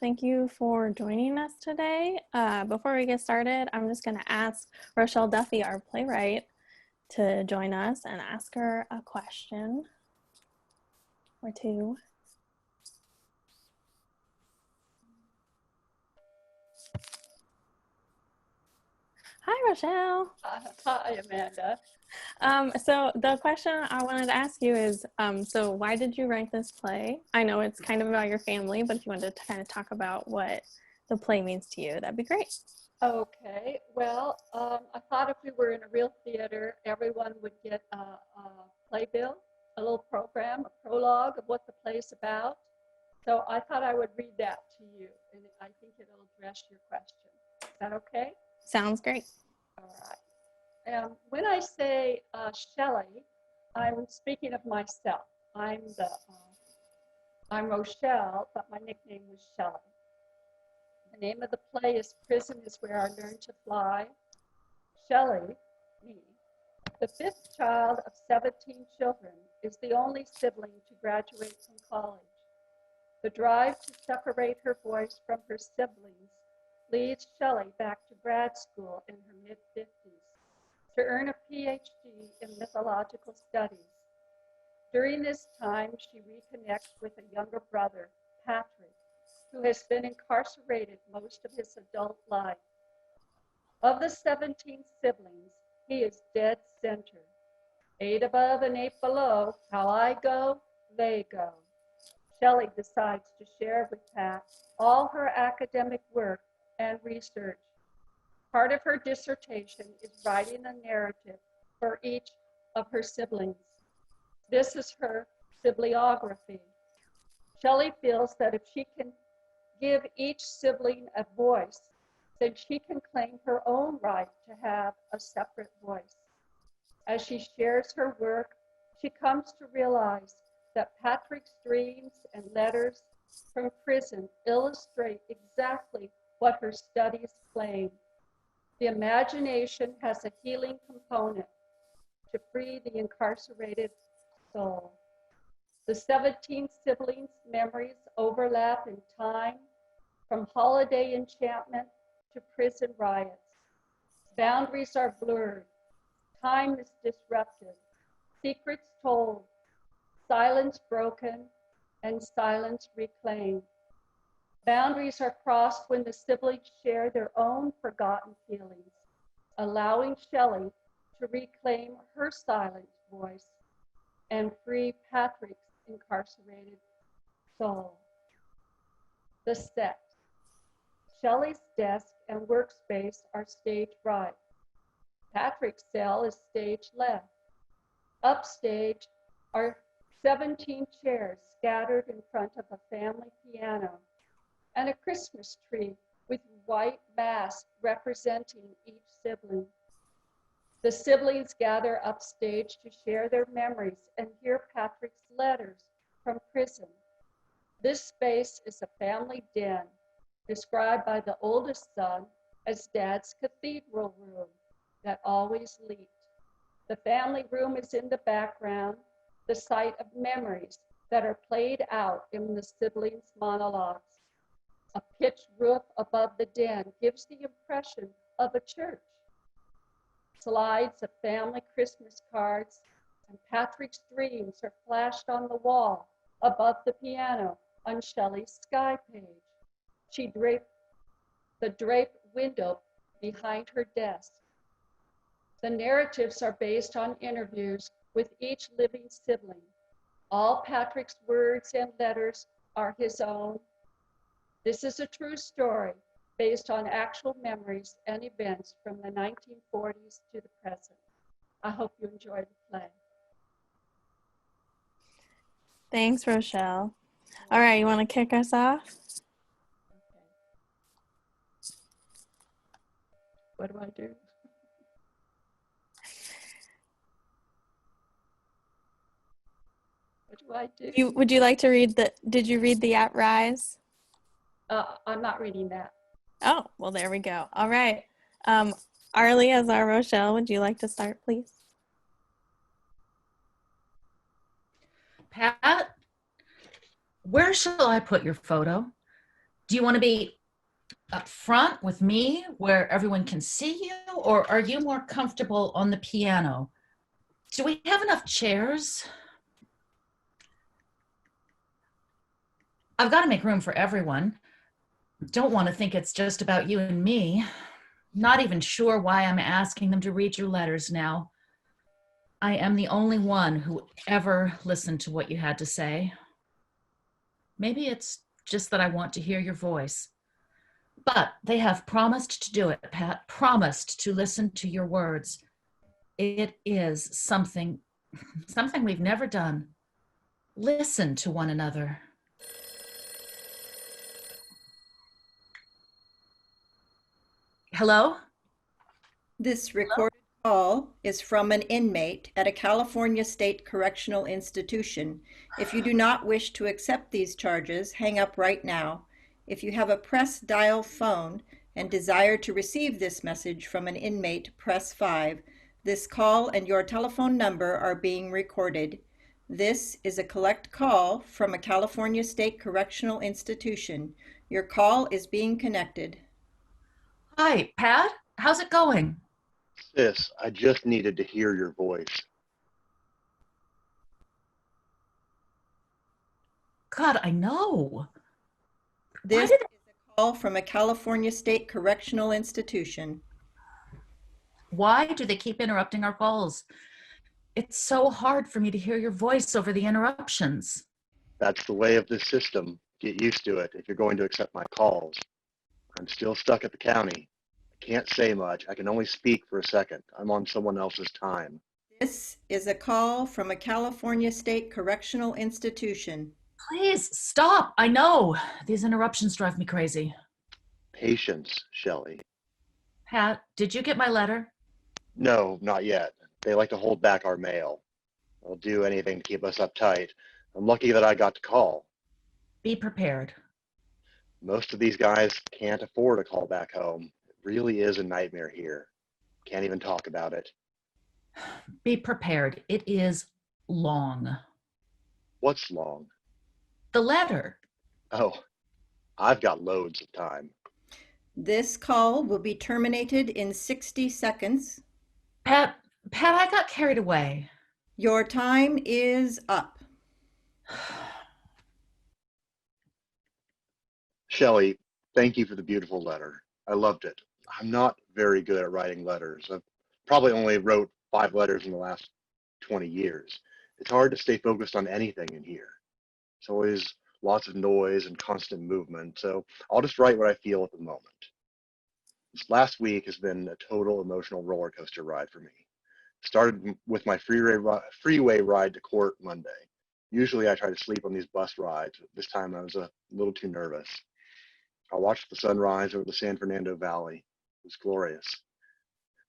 thank you for joining us today. Before we get started, I'm just going to ask Rochelle Duffy, our playwright, to join us and ask her a question or two. Hi, Rochelle. Hi, Amanda. So the question I wanted to ask you is, so why did you write this play? I know it's kind of about your family, but if you wanted to kind of talk about what the play means to you, that'd be great. Okay, well, I thought if we were in a real theater, everyone would get a playbill, a little program, a prologue of what the play's about. So I thought I would read that to you, and I think it'll address your question. Is that okay? Sounds great. All right. When I say Shelley, I'm speaking of myself. I'm Rochelle, but my nickname was Shelley. The name of the play is Prison is Where I Learned to Fly. Shelley, me, the fifth child of 17 children, is the only sibling to graduate from college. The drive to separate her voice from her siblings leads Shelley back to grad school in her mid-50s to earn a PhD in mythological studies. During this time, she reconnects with a younger brother, Patrick, who has been incarcerated most of his adult life. Of the 17 siblings, he is dead center. 8 above and 8 below, how I go, they go. Shelley decides to share with Pat all her academic work and research. Part of her dissertation is writing a narrative for each of her siblings. This is her bibliography. Shelley feels that if she can give each sibling a voice, then she can claim her own right to have a separate voice. As she shares her work, she comes to realize that Patrick's dreams and letters from prison illustrate exactly what her studies claim. The imagination has a healing component to free the incarcerated soul. The 17 siblings' memories overlap in time, from holiday enchantment to prison riots. Boundaries are blurred, time is disrupted, secrets told, silence broken, and silence reclaimed. Boundaries are crossed when the siblings share their own forgotten feelings, allowing Shelley to reclaim her silent voice and free Patrick's incarcerated soul. The set. Shelley's desk and workspace are stage right. Patrick's cell is stage left. Upstage are 17 chairs scattered in front of a family piano and a Christmas tree with white masks representing each sibling. The siblings gather upstage to share their memories and hear Patrick's letters from prison. This space is a family den, described by the oldest son as Dad's cathedral room that always leaked. The family room is in the background, the site of memories that are played out in the siblings' monologues. A pitched roof above the den gives the impression of a church. Slides of family Christmas cards and Patrick's dreams are flashed on the wall above the piano on Shelley's sky page. She draped the draped window behind her desk. The narratives are based on interviews with each living sibling. All Patrick's words and letters are his own. This is a true story based on actual memories and events from the 1940s to the present. I hope you enjoy the play. Thanks, Rochelle. All right, you want to kick us off? Okay. What do I do? What do I do? Would you like to read did you read the At Rise? I'm not reading that. Oh, well, there we go. All right. Arlie, as our Rochelle, would you like to start, please? Pat, where shall I put your photo? Do you want to be up front with me where everyone can see you, or are you more comfortable on the piano? Do we have enough chairs? I've got to make room for everyone. Don't want to think it's just about you and me. Not even sure why I'm asking them to read your letters now. I am the only one who ever listened to what you had to say. Maybe it's just that I want to hear your voice. But they have promised to do it, Pat, promised to listen to your words. It is something we've never done. Listen to one another. Hello? This recorded call is from an inmate at a California State Correctional Institution. If you do not wish to accept these charges, hang up right now. If you have a press dial phone and desire to receive this message from an inmate, press 5. This call and your telephone number are being recorded. This is a collect call from a California State Correctional Institution. Your call is being connected. Hi, Pat. How's it going? Sis, I just needed to hear your voice. God, I know. This is a call from a California State Correctional Institution. Why do they keep interrupting our calls? It's so hard for me to hear your voice over the interruptions. That's the way of this system. Get used to it if you're going to accept my calls. I'm still stuck at the county. I can't say much. I can only speak for a second. I'm on someone else's time. This is a call from a California State Correctional Institution. Please stop. I know. These interruptions drive me crazy. Patience, Shelley. Pat, did you get my letter? No, not yet. They like to hold back our mail. They'll do anything to keep us uptight. I'm lucky that I got to call. Be prepared. Most of these guys can't afford a call back home. It really is a nightmare here. Can't even talk about it. Be prepared. It is long. What's long? The letter. Oh, I've got loads of time. This call will be terminated in 60 seconds. Pat, I got carried away. Your time is up. Shelley, thank you for the beautiful letter. I loved it. I'm not very good at writing letters. I've probably only wrote 5 letters in the last 20 years. It's hard to stay focused on anything in here. It's always lots of noise and constant movement, so I'll just write what I feel at the moment. This last week has been a total emotional roller coaster ride for me. Started with my freeway ride to court Monday. Usually I try to sleep on these bus rides, but this time I was a little too nervous. I watched the sunrise over the San Fernando Valley. It was glorious.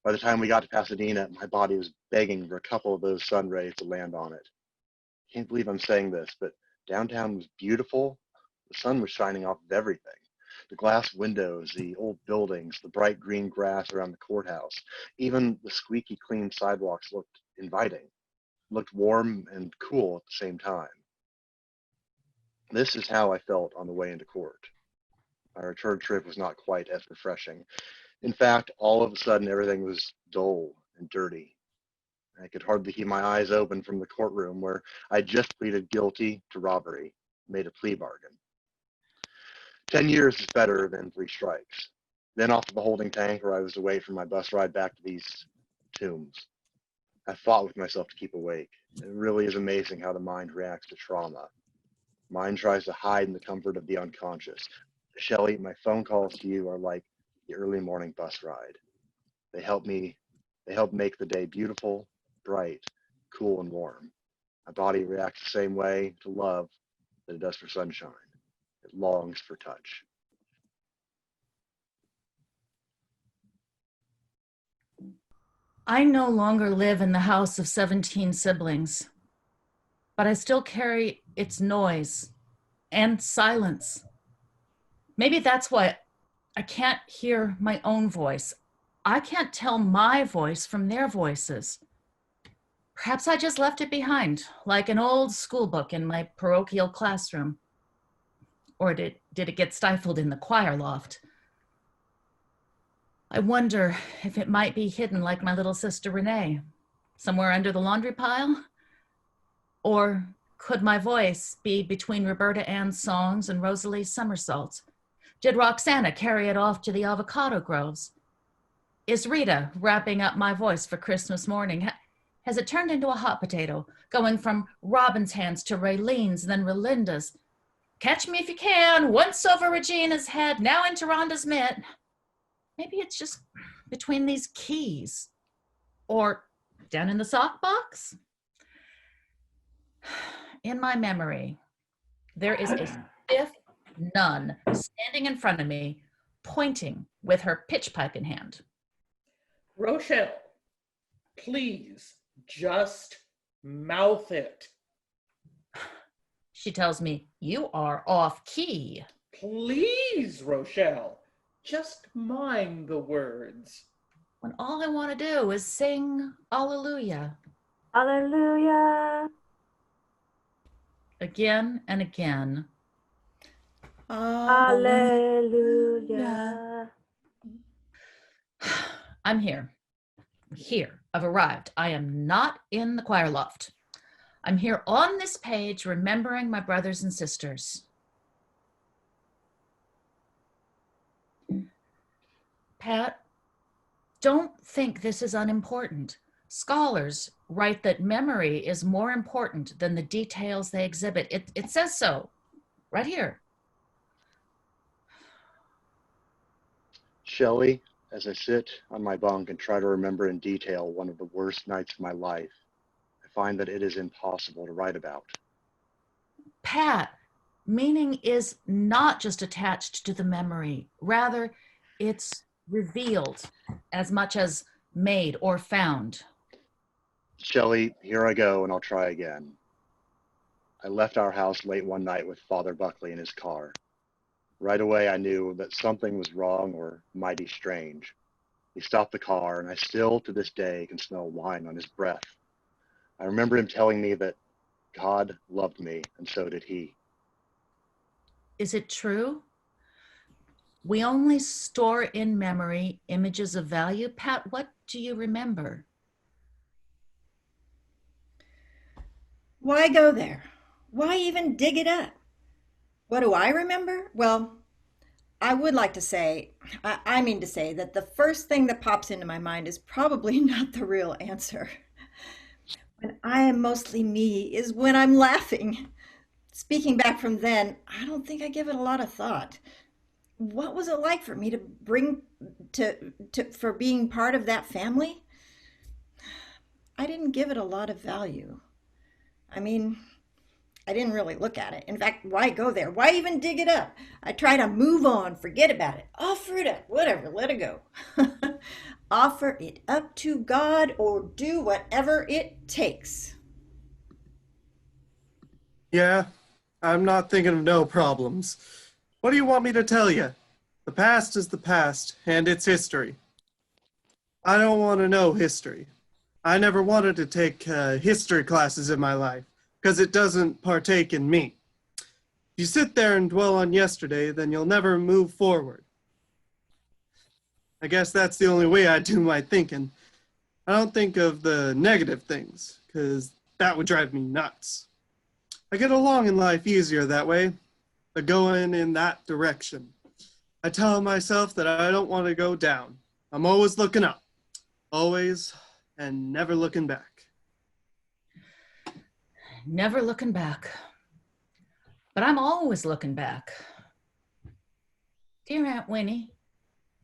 By the time we got to Pasadena, my body was begging for a couple of those sun rays to land on it. I can't believe I'm saying this, but downtown was beautiful. The sun was shining off of everything. The glass windows, the old buildings, the bright green grass around the courthouse, even the squeaky clean sidewalks looked inviting, looked warm and cool at the same time. This is how I felt on the way into court. My return trip was not quite as refreshing. In fact, all of a sudden, everything was dull and dirty. I could hardly keep my eyes open from the courtroom where I just pleaded guilty to robbery, made a plea bargain. 10 years is better than 3 strikes. Then off to the holding tank where I was to wait for my bus ride back to these tombs. I fought with myself to keep awake. It really is amazing how the mind reacts to trauma. Mind tries to hide in the comfort of the unconscious. Shelley, my phone calls to you are like the early morning bus ride. They help make the day beautiful, bright, cool, and warm. My body reacts the same way to love that it does for sunshine. It longs for touch. I no longer live in the house of 17 siblings, but I still carry its noise and silence. Maybe that's why I can't hear my own voice. I can't tell my voice from their voices. Perhaps I just left it behind, like an old school book in my parochial classroom. Or did it get stifled in the choir loft? I wonder if it might be hidden like my little sister Renee, somewhere under the laundry pile? Or could my voice be between Roberta Ann's songs and Rosalie's somersaults? Did Roxana carry it off to the avocado groves? Is Rita wrapping up my voice for Christmas morning? Has it turned into a hot potato, going from Robin's hands to Raylene's, then Relinda's? Catch me if you can, once over Regina's head, now into Rhonda's mitt. Maybe it's just between these keys. Or down in the sock box? In my memory, there is a stiff nun standing in front of me, pointing with her pitch pipe in hand. Rochelle, please just mouth it. She tells me, you are off key. Please, Rochelle, just mime the words. When all I want to do is sing Alleluia. Hallelujah. Again and again. Hallelujah. I'm here. I've arrived. I am not in the choir loft. I'm here on this page, remembering my brothers and sisters. Pat, don't think this is unimportant. Scholars write that memory is more important than the details they exhibit. It says so, right here. Shelley, as I sit on my bunk and try to remember in detail one of the worst nights of my life, I find that it is impossible to write about. Pat, meaning is not just attached to the memory. Rather, it's revealed as much as made or found. Shelley, here I go, and I'll try again. I left our house late one night with Father Buckley in his car. Right away, I knew that something was wrong or mighty strange. He stopped the car, and I still, to this day, can smell wine on his breath. I remember him telling me that God loved me, and so did he. Is it true? We only store in memory images of value. Pat, what do you remember? Why go there? Why even dig it up? What do I remember? Well, I would like to say, I mean to say that the first thing that pops into my mind is probably not the real answer. When I am mostly me is when I'm laughing. Speaking back from then, I don't think I give it a lot of thought. What was it like for me to for being part of that family? I didn't give it a lot of value. I mean, I didn't really look at it. In fact, why go there? Why even dig it up? I try to move on, forget about it, offer it up, whatever, let it go. Offer it up to God or do whatever it takes. Yeah, I'm not thinking of no problems. What do you want me to tell you? The past is the past, and it's history. I don't want to know history. I never wanted to take history classes in my life, because it doesn't partake in me. If you sit there and dwell on yesterday, then you'll never move forward. I guess that's the only way I do my thinking. I don't think of the negative things, because that would drive me nuts. I get along in life easier that way, by going in that direction. I tell myself that I don't want to go down. I'm always looking up. Always and never looking back. Never looking back. But I'm always looking back. Dear Aunt Winnie,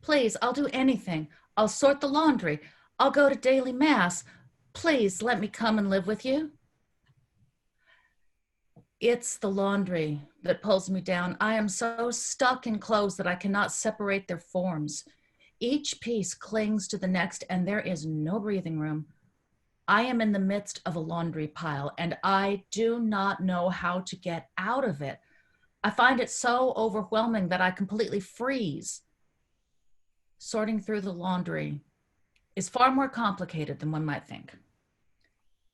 please, I'll do anything. I'll sort the laundry. I'll go to daily mass. Please let me come and live with you. It's the laundry that pulls me down. I am so stuck in clothes that I cannot separate their forms. Each piece clings to the next, and there is no breathing room. I am in the midst of a laundry pile, and I do not know how to get out of it. I find it so overwhelming that I completely freeze. Sorting through the laundry is far more complicated than one might think.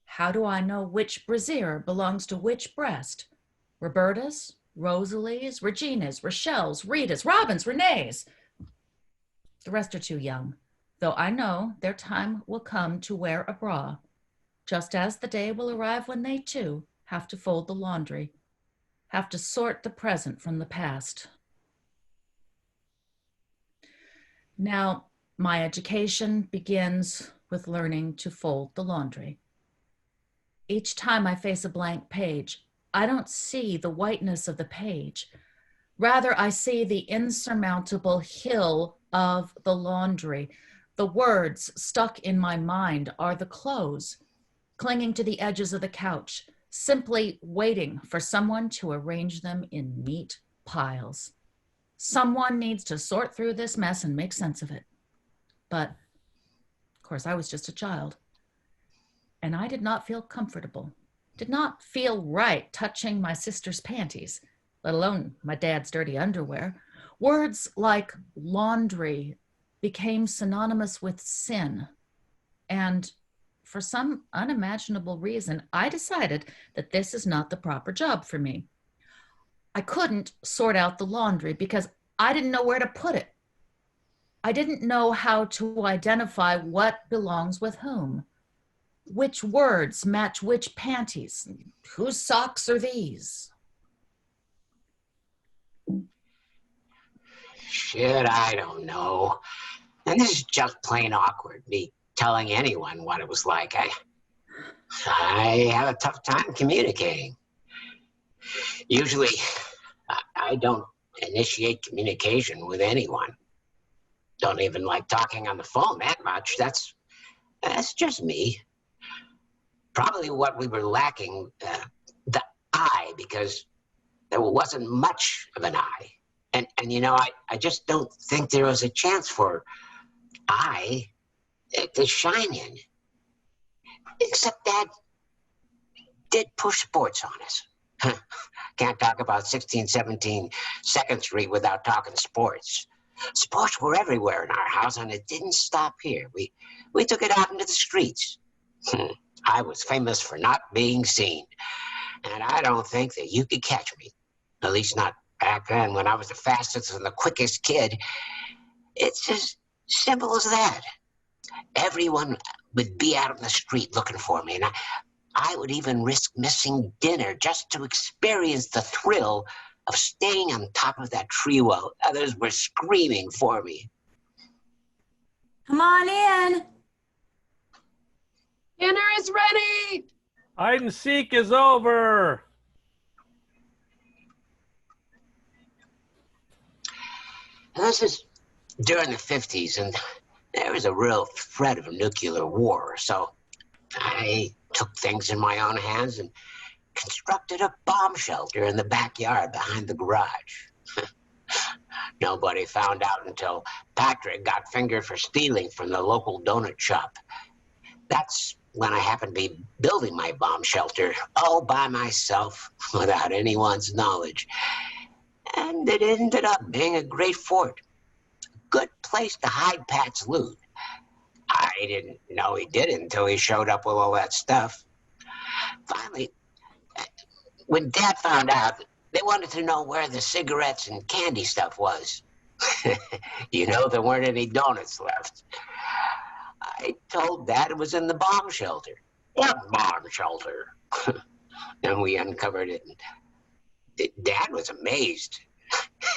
How do I know which brassiere belongs to which breast? Roberta's Rosalie's, Regina's, Rochelle's, Rita's, Robin's, Renee's. The rest are too young, though I know their time will come to wear a bra, just as the day will arrive when they too have to fold the laundry, have to sort the present from the past. Now, my education begins with learning to fold the laundry. Each time I face a blank page, I don't see the whiteness of the page. Rather, I see the insurmountable hill of the laundry. The words stuck in my mind are the clothes, clinging to the edges of the couch, simply waiting for someone to arrange them in neat piles. Someone needs to sort through this mess and make sense of it. But, of course, I was just a child, and I did not feel comfortable, did not feel right touching my sister's panties, let alone my dad's dirty underwear. Words like laundry became synonymous with sin, and for some unimaginable reason, I decided that this is not the proper job for me. I couldn't sort out the laundry because I didn't know where to put it. I didn't know how to identify what belongs with whom. Which words match which panties? Whose socks are these? Shit, I don't know. And this is just plain awkward, me telling anyone what it was like. I have a tough time communicating. Usually, I don't initiate communication with anyone. Don't even like talking on the phone that much. That's just me. Probably what we were lacking, the I, because there wasn't much of an I. And you know, I just don't think there was a chance for I to shine in. Except Dad did push sports on us. Can't talk about 1617 2nd Street without talking sports. Sports were everywhere in our house, and it didn't stop here. We took it out into the streets. I was famous for not being seen, and I don't think that you could catch me. At least not back then, when I was the fastest and the quickest kid. It's as simple as that. Everyone would be out on the street looking for me, and I would even risk missing dinner just to experience the thrill of staying on top of that tree while others were screaming for me. Come on in. Dinner is ready. Hide and seek is over. This is during the 50s, and there was a real threat of a nuclear war, so I took things in my own hands and constructed a bomb shelter in the backyard behind the garage. Nobody found out until Patrick got fingered for stealing from the local donut shop. That's when I happened to be building my bomb shelter all by myself without anyone's knowledge. And it ended up being a great fort. Good place to hide Pat's loot. I didn't know he did it until he showed up with all that stuff. Finally, when Dad found out, they wanted to know where the cigarettes and candy stuff was. You know, there weren't any donuts left. I told Dad it was in the bomb shelter. What bomb shelter? And we uncovered it. And Dad was amazed.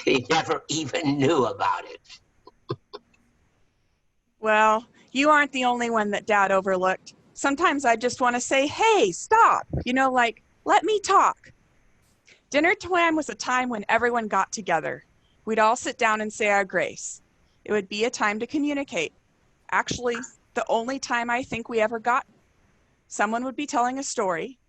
He never even knew about it. Well, you aren't the only one that Dad overlooked. Sometimes I just want to say, hey, stop. You know, like, let me talk. Dinner time was a time when everyone got together. We'd all sit down and say our grace. It would be a time to communicate. Actually, the only time I think we ever got. Someone would be telling a story.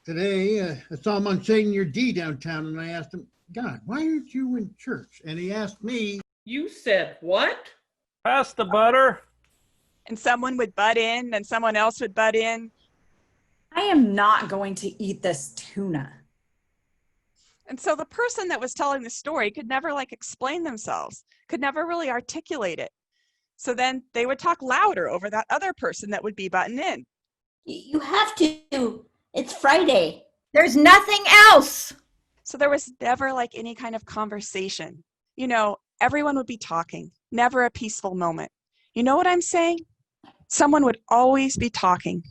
Today, I saw Monsignor D downtown, and I asked him, God, why aren't you in church? And he asked me, You said what? Pass the butter. And someone would butt in, and someone else would butt in. I am not going to eat this tuna. And so the person that was telling the story could never explain themselves, could never really articulate it. So then they would talk louder over that other person that would be butting in. You have to. It's Friday. There's nothing else. So there was never like any kind of conversation. You know, everyone would be talking, never a peaceful moment. You know what I'm saying? Someone would always be talking.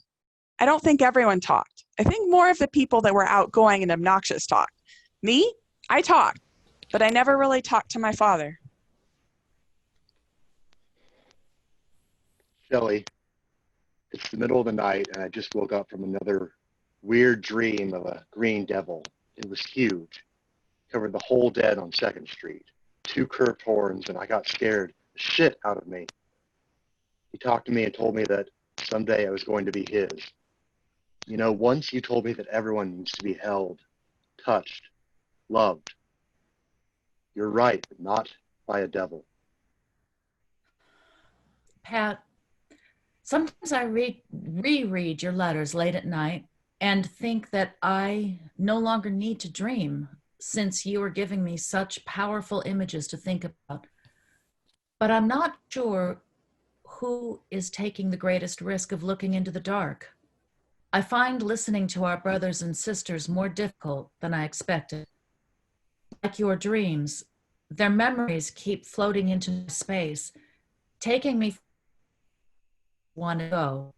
I don't think everyone talked. I think more of the people that were outgoing and obnoxious talked. Me, I talked, but I never really talked to my father. Shelley, it's the middle of the night and I just woke up from another weird dream of a green devil. It was huge, covered the whole dead on 2nd Street, 2 curved horns, and I got scared the shit out of me. He talked to me and told me that someday I was going to be his. You know, once you told me that everyone needs to be held, touched, loved. You're right, but not by a devil. Pat, sometimes I reread your letters late at night and think that I no longer need to dream since you are giving me such powerful images to think about. But I'm not sure who is taking the greatest risk of looking into the dark. I find listening to our brothers and sisters more difficult than I expected. Like your dreams, their memories keep floating into space, taking me want to go.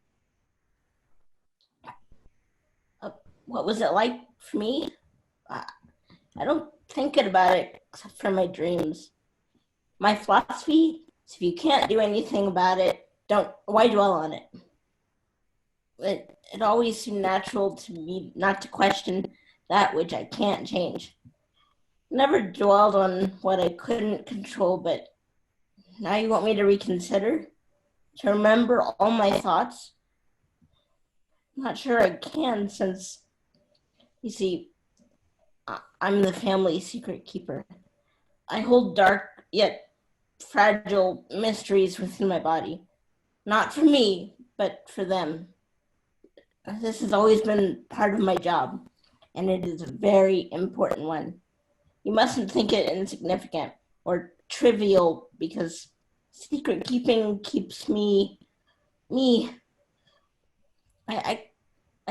What was it like for me? I don't think about it except for my dreams. My philosophy is if you can't do anything about it, why dwell on it? It always seemed natural to me not to question that which I can't change. Never dwelled on what I couldn't control, but now you want me to reconsider? To remember all my thoughts? I'm not sure I can, since, you see, I'm the family secret keeper. I hold dark yet fragile mysteries within my body. Not for me, but for them. This has always been part of my job, and it is a very important one. You mustn't think it insignificant or trivial, because secret keeping keeps me. I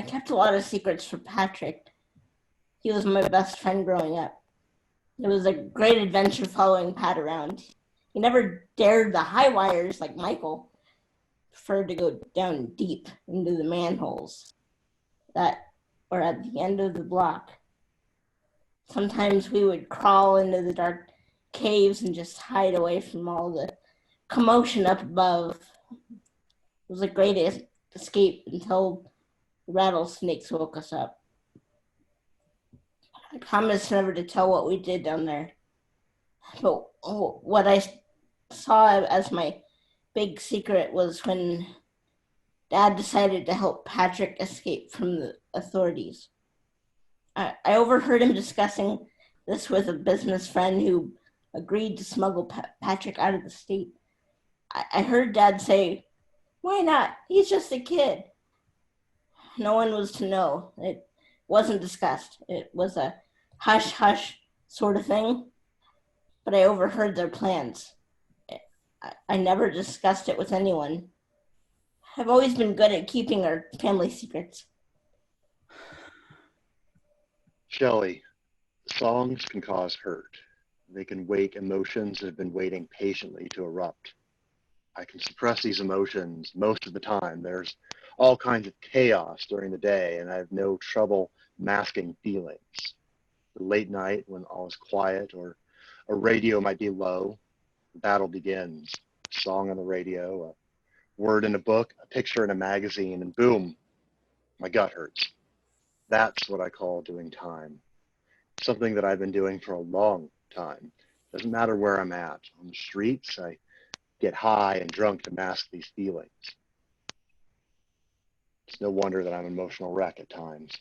kept a lot of secrets for Patrick. He was my best friend growing up. It was a great adventure following Pat around. He never dared the high wires like Michael. Preferred to go down deep into the manholes that were at the end of the block. Sometimes we would crawl into the dark caves and just hide away from all the commotion up above. It was a great escape until rattlesnakes woke us up. I promised never to tell what we did down there. But what I saw as my big secret was when Dad decided to help Patrick escape from the authorities. I overheard him discussing this with a business friend who agreed to smuggle Patrick out of the state. I heard Dad say, "Why not? He's just a kid." No one was to know. It wasn't discussed. It was a hush-hush sort of thing, but I overheard their plans. I never discussed it with anyone. I've always been good at keeping our family secrets. Shelley, songs can cause hurt. They can wake emotions that have been waiting patiently to erupt. I can suppress these emotions most of the time. There's all kinds of chaos during the day, and I have no trouble masking feelings. The late night when all is quiet or a radio might be low, the battle begins. A song on the radio, a word in a book, a picture in a magazine, and boom, my gut hurts. That's what I call doing time. Something that I've been doing for a long time. Doesn't matter where I'm at. On the streets, I get high and drunk to mask these feelings. It's no wonder that I'm an emotional wreck at times.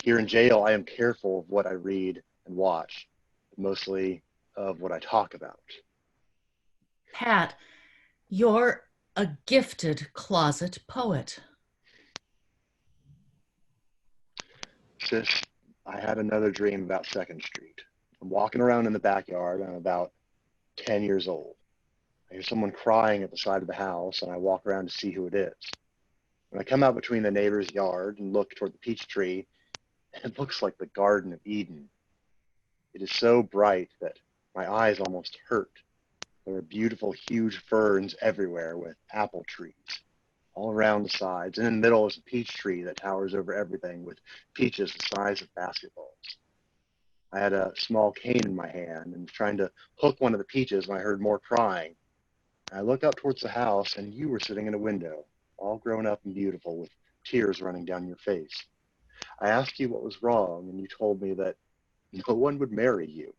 Here in jail, I am careful of what I read and watch, mostly of what I talk about. Pat, you're a gifted closet poet. Sis, I had another dream about 2nd Street. I'm walking around in the backyard. I'm about 10 years old. I hear someone crying at the side of the house, and I walk around to see who it is. When I come out between the neighbor's yard and look toward the peach tree, it looks like the Garden of Eden. It is so bright that my eyes almost hurt. There are beautiful, huge ferns everywhere with apple trees all around the sides. And in the middle is a peach tree that towers over everything with peaches the size of basketballs. I had a small cane in my hand and was trying to hook one of the peaches when I heard more crying. I looked up towards the house, and you were sitting in a window, all grown up and beautiful with tears running down your face. I asked you what was wrong, and you told me that no one would marry you.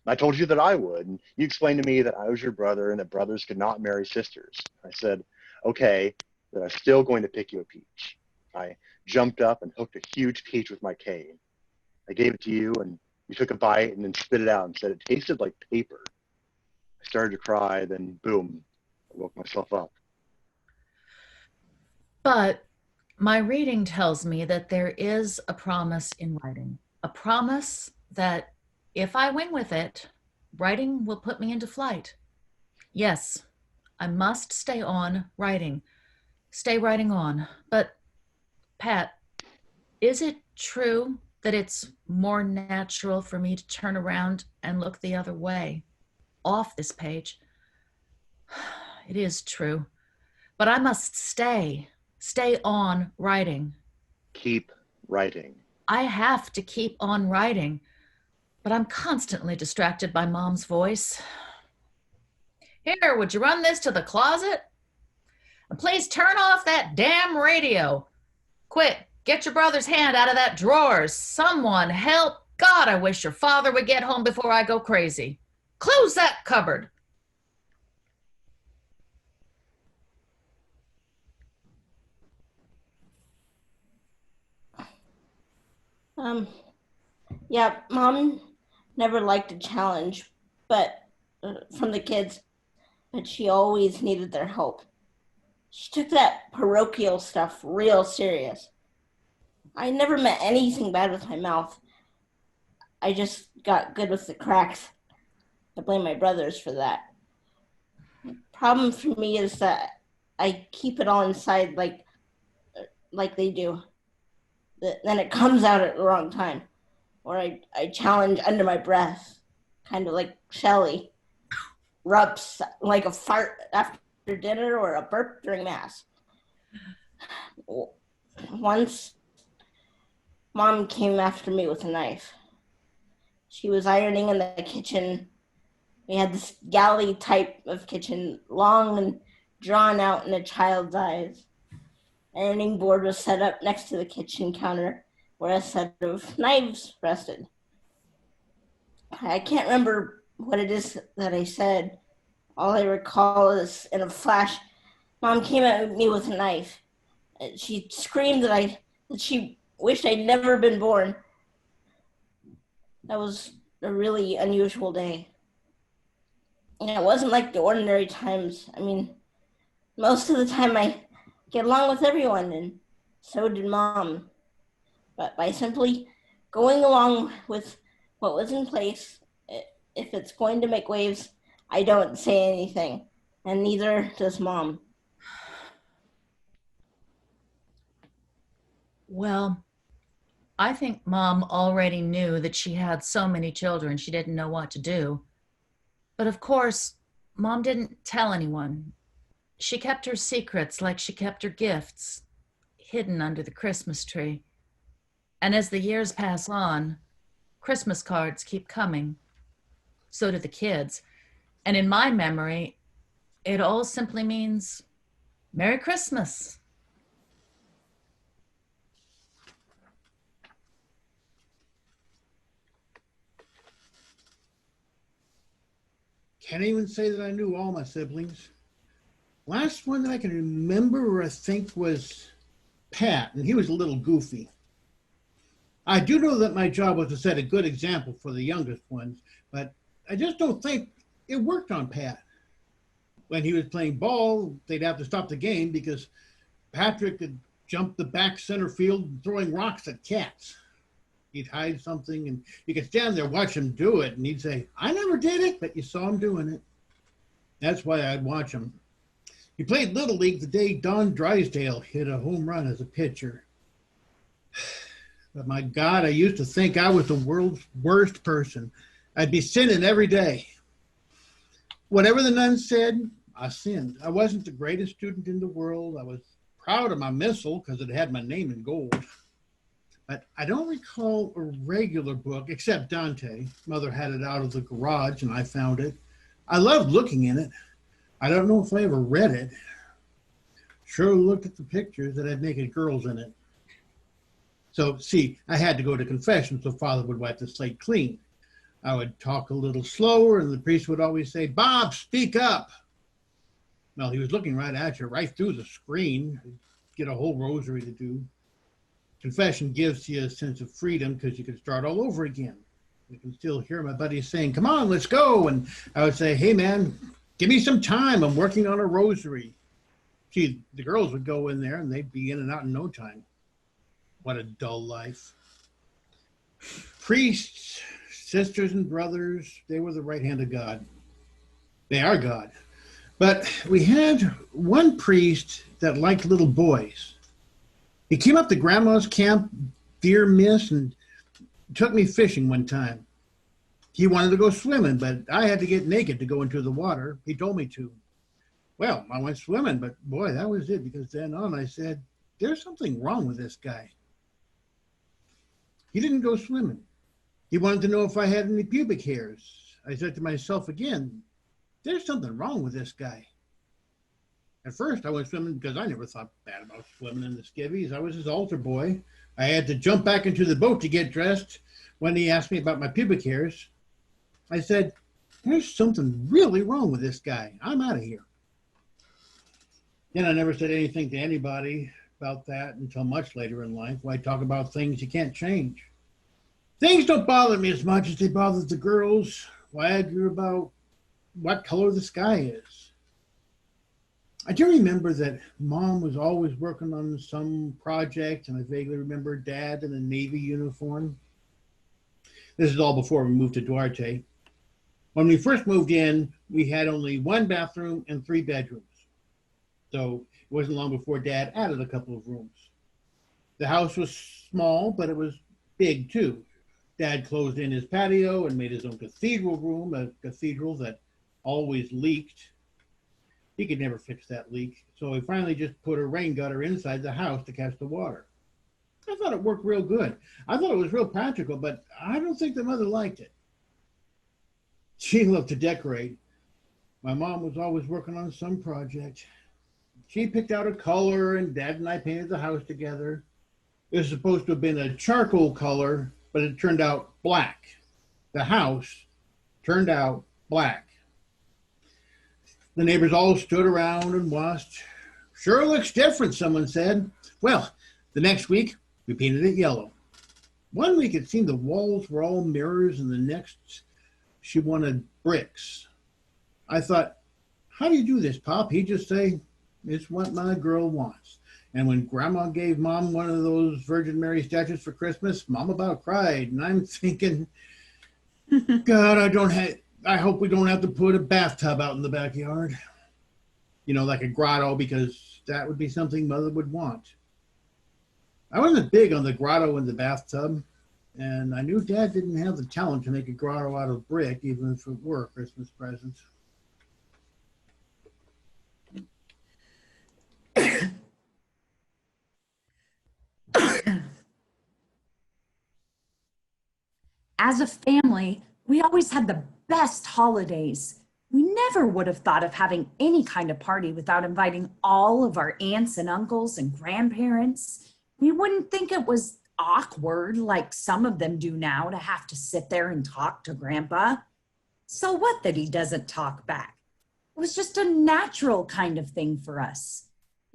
I told you that I would, and you explained to me that I was your brother and that brothers could not marry sisters. I said, okay, that I'm still going to pick you a peach. I jumped up and hooked a huge peach with my cane. I gave it to you, and you took a bite and then spit it out and said it tasted like paper. I started to cry, then boom, I woke myself up. But my reading tells me that there is a promise in writing, a promise that if I wing with it, writing will put me into flight. Yes, I must stay on writing, stay writing on. But Pat, is it true that it's more natural for me to turn around and look the other way, off this page? It is true, but I must stay on writing. Keep writing. I have to keep on writing, but I'm constantly distracted by Mom's voice. Here, would you run this to the closet? And please turn off that damn radio. Quick, get your brother's hand out of that drawer. Someone help. God, I wish your father would get home before I go crazy. Close that cupboard. Yeah, Mom never liked a challenge, but from the kids, but she always needed their help. She took that parochial stuff real serious. I never meant anything bad with my mouth. I just got good with the cracks. I blame my brothers for that. The problem for me is that I keep it all inside like they do. Then it comes out at the wrong time. Or I challenge under my breath, kind of like Shelly. Rubs like a fart after dinner or a burp during Mass. Once, Mom came after me with a knife. She was ironing in the kitchen. We had this galley type of kitchen, long and drawn out in a child's eyes. An ironing board was set up next to the kitchen counter where a set of knives rested. I can't remember what it is that I said. All I recall is in a flash, Mom came at me with a knife. She screamed that she wished I'd never been born. That was a really unusual day. And it wasn't like the ordinary times. I mean, most of the time I get along with everyone, and so did Mom. But by simply going along with what was in place, if it's going to make waves, I don't say anything, and neither does Mom. Well, I think Mom already knew that she had so many children she didn't know what to do. But of course, Mom didn't tell anyone. She kept her secrets like she kept her gifts, hidden under the Christmas tree. And as the years pass on, Christmas cards keep coming. So do the kids. And in my memory, it all simply means Merry Christmas. Can't even say that I knew all my siblings. Last one that I can remember, I think, was Pat, and he was a little goofy. I do know that my job was to set a good example for the youngest ones, but I just don't think it worked on Pat. When he was playing ball, they'd have to stop the game because Patrick had jumped the back center field throwing rocks at cats. He'd hide something, and you could stand there, watch him do it, and he'd say, "I never did it, but you saw him doing it." That's why I'd watch him. He played Little League the day Don Drysdale hit a home run as a pitcher. But my God, I used to think I was the world's worst person. I'd be sinning every day. Whatever the nun said, I sinned. I wasn't the greatest student in the world. I was proud of my missal because it had my name in gold. But I don't recall a regular book, except Dante. Mother had it out of the garage and I found it. I loved looking in it. I don't know if I ever read it. Sure looked at the pictures that had naked girls in it. So, see, I had to go to confession so Father would wipe the slate clean. I would talk a little slower, and the priest would always say, "Bob, speak up." Well, he was looking right at you, right through the screen. Get a whole rosary to do. Confession gives you a sense of freedom because you can start all over again. You can still hear my buddies saying, "Come on, let's go." And I would say, "Hey, man, give me some time. I'm working on a rosary." Gee, the girls would go in there, and they'd be in and out in no time. What a dull life. Priests, sisters, and brothers, they were the right hand of God. They are God. But we had one priest that liked little boys. He came up to Grandma's camp, Deer Miss, and took me fishing one time. He wanted to go swimming, but I had to get naked to go into the water. He told me to. Well, I went swimming, but boy, that was it, because then on I said, there's something wrong with this guy. He didn't go swimming. He wanted to know if I had any pubic hairs. I said to myself again, there's something wrong with this guy. At first, I went swimming because I never thought bad about swimming in the skivvies. I was his altar boy. I had to jump back into the boat to get dressed. When he asked me about my pubic hairs, I said, there's something really wrong with this guy. I'm out of here. Then I never said anything to anybody about that until much later in life, where I talk about things you can't change. Things don't bother me as much as they bother the girls. Why I argue about what color the sky is. I do remember that Mom was always working on some project, and I vaguely remember Dad in a Navy uniform. This is all before we moved to Duarte. When we first moved in, we had only one bathroom and 3 bedrooms. So it wasn't long before Dad added a couple of rooms. The house was small, but it was big too. Dad closed in his patio and made his own cathedral room, a cathedral that always leaked. He could never fix that leak, so he finally just put a rain gutter inside the house to catch the water. I thought it worked real good. I thought it was real practical, but I don't think the mother liked it. She loved to decorate. My mom was always working on some project. She picked out a color, and Dad and I painted the house together. It was supposed to have been a charcoal color, but it turned out black. The house turned out black. The neighbors all stood around and watched. Sure looks different, someone said. Well, the next week, we painted it yellow. One week it seemed the walls were all mirrors, and the next she wanted bricks. I thought, how do you do this, Pop? He'd just say, it's what my girl wants. And when Grandma gave Mom one of those Virgin Mary statues for Christmas, Mom about cried. And I'm thinking, God, I hope we don't have to put a bathtub out in the backyard. You know, like a grotto, because that would be something Mother would want. I wasn't big on the grotto and the bathtub, and I knew Dad didn't have the talent to make a grotto out of brick, even if it were a Christmas present. As a family, we always had the best holidays. We never would have thought of having any kind of party without inviting all of our aunts and uncles and grandparents. We wouldn't think it was awkward like some of them do now to have to sit there and talk to Grandpa. So what that he doesn't talk back? It was just a natural kind of thing for us.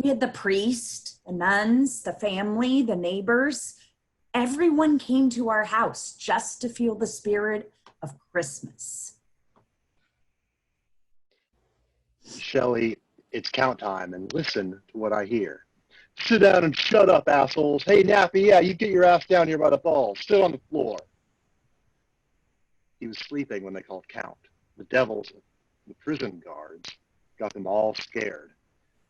We had the priest, the nuns, the family, the neighbors. Everyone came to our house just to feel the spirit of Christmas. Shelley, it's count time, and listen to what I hear. Sit down and shut up, assholes. Hey, Nappy, yeah, you get your ass down here by the balls. Sit on the floor. He was sleeping when they called count. The devils The prison guards got them all scared.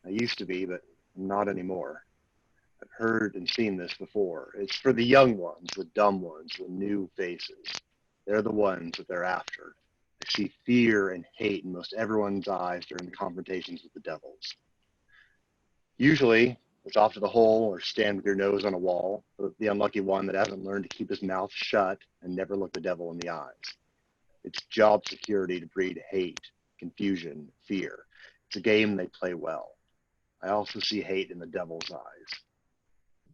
I used to be, but not anymore. I've heard and seen this before. It's for the young ones, the dumb ones, the new faces. They're the ones that they're after. I see fear and hate in most everyone's eyes during the confrontations with the devils. Usually, it's off to the hole or stand with your nose on a wall, the unlucky one that hasn't learned to keep his mouth shut and never look the devil in the eyes. It's job security to breed hate, confusion, fear. It's a game they play well. I also see hate in the devil's eyes.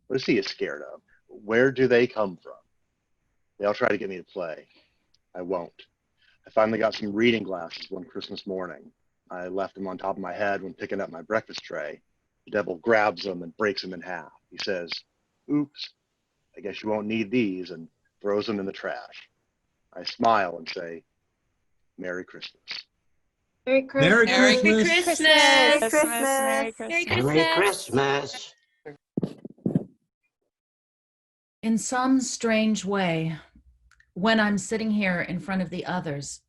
What is he scared of? Where do they come from? They all try to get me to play. I won't. I finally got some reading glasses one Christmas morning. I left them on top of my head when picking up my breakfast tray. The devil grabs them and breaks them in half. He says, "Oops, I guess you won't need these," and throws them in the trash. I smile and say, "Merry Christmas." Merry Christmas. Merry Christmas. Merry Christmas. Merry Christmas. Merry Christmas. In some strange way, when I'm sitting here in front of the others,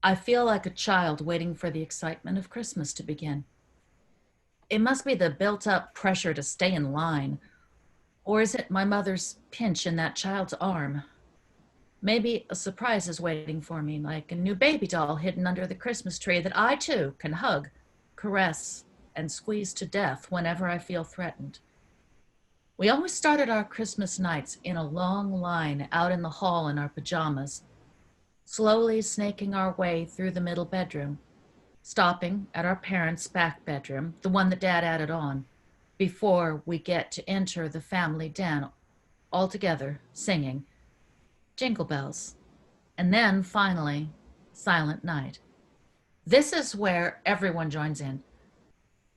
I feel like a child waiting for the excitement of Christmas to begin. It must be the built-up pressure to stay in line, or is it my mother's pinch in that child's arm? Maybe a surprise is waiting for me, like a new baby doll hidden under the Christmas tree that I too can hug, caress, and squeeze to death whenever I feel threatened. We always started our Christmas nights in a long line out in the hall in our pajamas, slowly snaking our way through the middle bedroom, stopping at our parents' back bedroom, the one that Dad added on, before we get to enter the family den, all together singing Jingle Bells, and then finally, Silent Night. This is where everyone joins in.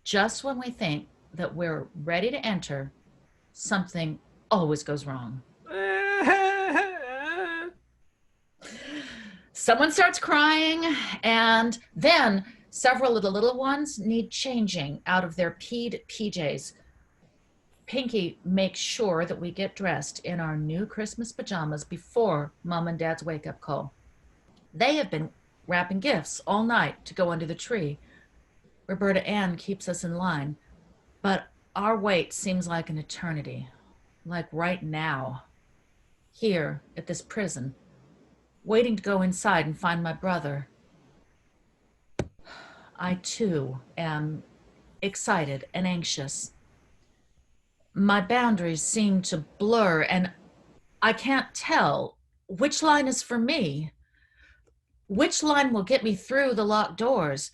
Just when we think that we're ready to enter, something always goes wrong. Someone starts crying, and then several of the little ones need changing out of their peed PJs. Pinky makes sure that we get dressed in our new Christmas pajamas before Mom and Dad's wake-up call. They have been wrapping gifts all night to go under the tree. Roberta Ann keeps us in line, but our wait seems like an eternity, like right now, here at this prison, waiting to go inside and find my brother. I too am excited and anxious. My boundaries seem to blur, and I can't tell which line is for me. Which line will get me through the locked doors?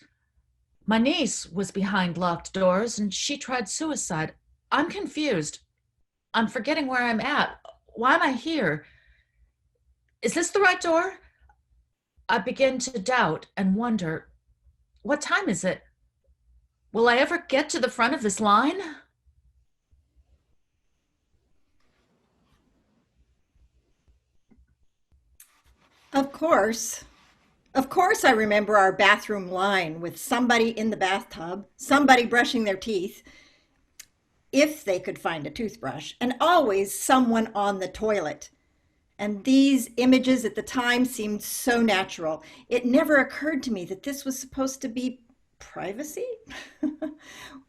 My niece was behind locked doors, and she tried suicide. I'm confused. I'm forgetting where I'm at. Why am I here? Is this the right door? I begin to doubt and wonder, what time is it? Will I ever get to the front of this line? Of course. Of course I remember our bathroom line with somebody in the bathtub, somebody brushing their teeth, if they could find a toothbrush, and always someone on the toilet. And these images at the time seemed so natural. It never occurred to me that this was supposed to be privacy.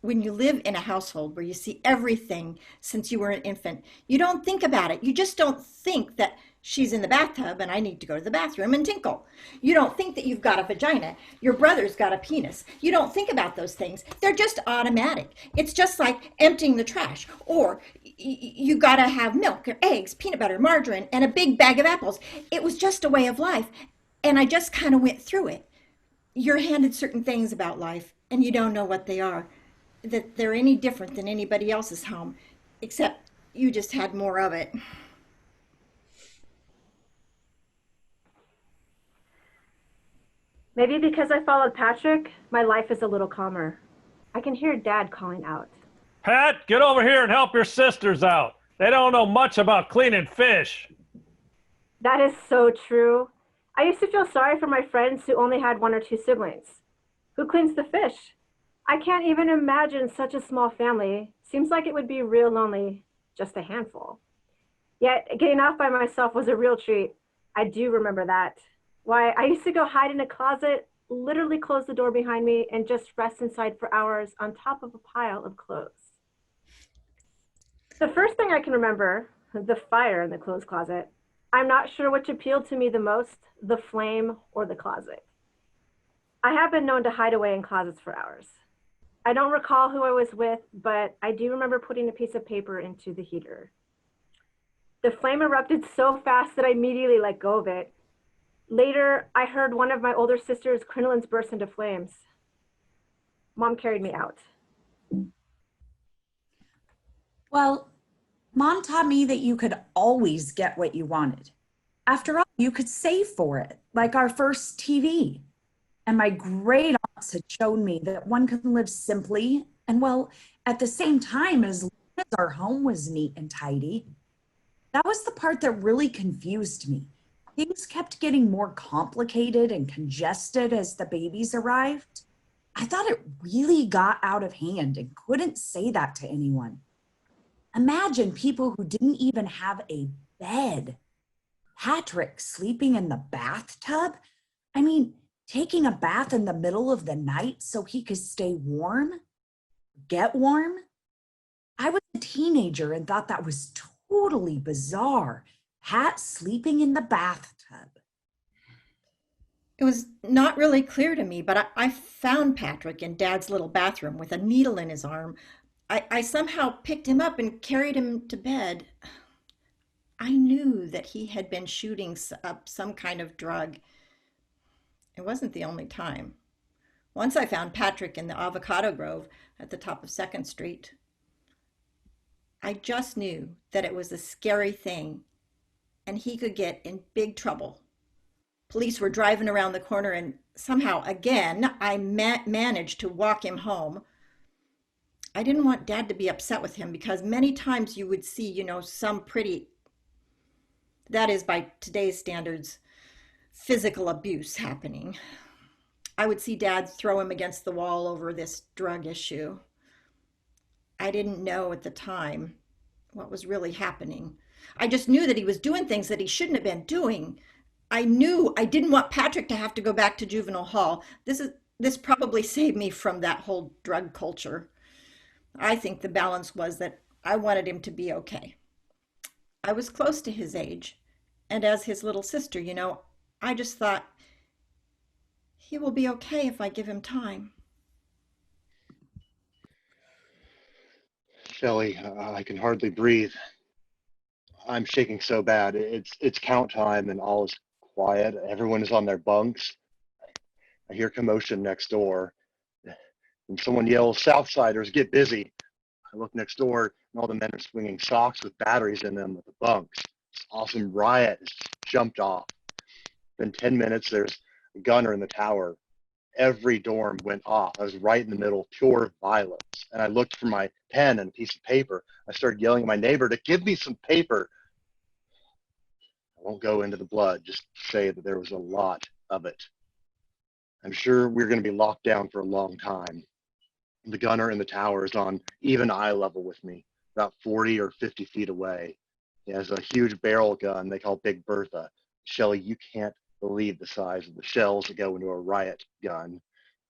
When you live in a household where you see everything since you were an infant, you don't think about it. You just don't think that she's in the bathtub and I need to go to the bathroom and tinkle. You don't think that you've got a vagina. Your brother's got a penis. You don't think about those things. They're just automatic. It's just like emptying the trash, or you got to have milk or eggs, peanut butter, margarine, and a big bag of apples. It was just a way of life. And I just kind of went through it. You're handed certain things about life and you don't know what they are, that they're any different than anybody else's home, except you just had more of it. Maybe because I followed Patrick, my life is a little calmer. I can hear Dad calling out. Pat, get over here and help your sisters out. They don't know much about cleaning fish. That is so true. I used to feel sorry for my friends who only had 1 or 2 siblings. Who cleans the fish? I can't even imagine such a small family. Seems like it would be real lonely, just a handful. Yet getting off by myself was a real treat. I do remember that. Why, I used to go hide in a closet literally close the door behind me, and just rest inside for hours on top of a pile of clothes. The first thing I can remember, the fire in the clothes closet. I'm not sure which appealed to me the most, the flame or the closet. I have been known to hide away in closets for hours. I don't recall who I was with, but I do remember putting a piece of paper into the heater. The flame erupted so fast that I immediately let go of it. Later, I heard one of my older sister's crinolines burst into flames. Mom carried me out. Well, Mom taught me that you could always get what you wanted. After all, you could save for it, like our first TV. And my great aunts had shown me that one can live simply and, well, at the same time, as long as our home was neat and tidy. That was the part that really confused me. Things kept getting more complicated and congested as the babies arrived. I thought it really got out of hand and couldn't say that to anyone. Imagine people who didn't even have a bed. Patrick sleeping in the bathtub? I mean, taking a bath in the middle of the night so he could stay warm? Get warm? I was a teenager and thought that was totally bizarre. Pat sleeping in the bathtub. It was not really clear to me, but I found Patrick in Dad's little bathroom with a needle in his arm. I somehow picked him up and carried him to bed. I knew that he had been shooting up some kind of drug. It wasn't the only time. Once I found Patrick in the avocado grove at the top of 2nd Street. I just knew that it was a scary thing and he could get in big trouble. Police were driving around the corner and somehow, again, I managed to walk him home. I didn't want Dad to be upset with him because many times you would see, some pretty, that is by today's standards, physical abuse happening. I would see Dad throw him against the wall over this drug issue. I didn't know at the time what was really happening. I just knew that he was doing things that he shouldn't have been doing. I knew I didn't want Patrick to have to go back to juvenile hall. This probably saved me from that whole drug culture. I think the balance was that I wanted him to be okay. I was close to his age, and as his little sister, I just thought, he will be okay if I give him time. Shelley, I can hardly breathe. I'm shaking so bad. It's count time and all is quiet. Everyone is on their bunks. I hear commotion next door. And someone yells, "Southsiders, get busy." I look next door and all the men are swinging socks with batteries in them at the bunks. This awesome riot has jumped off. In 10 minutes, there's a gunner in the tower. Every dorm went off. I was right in the middle, pure violence. And I looked for my pen and a piece of paper. I started yelling at my neighbor to give me some paper. I won't go into the blood, just say that there was a lot of it. I'm sure we're going to be locked down for a long time. The gunner in the tower is on even eye level with me, about 40 or 50 feet away. He has a huge barrel gun they call Big Bertha. Shelley, you can't believe the size of the shells that go into a riot gun.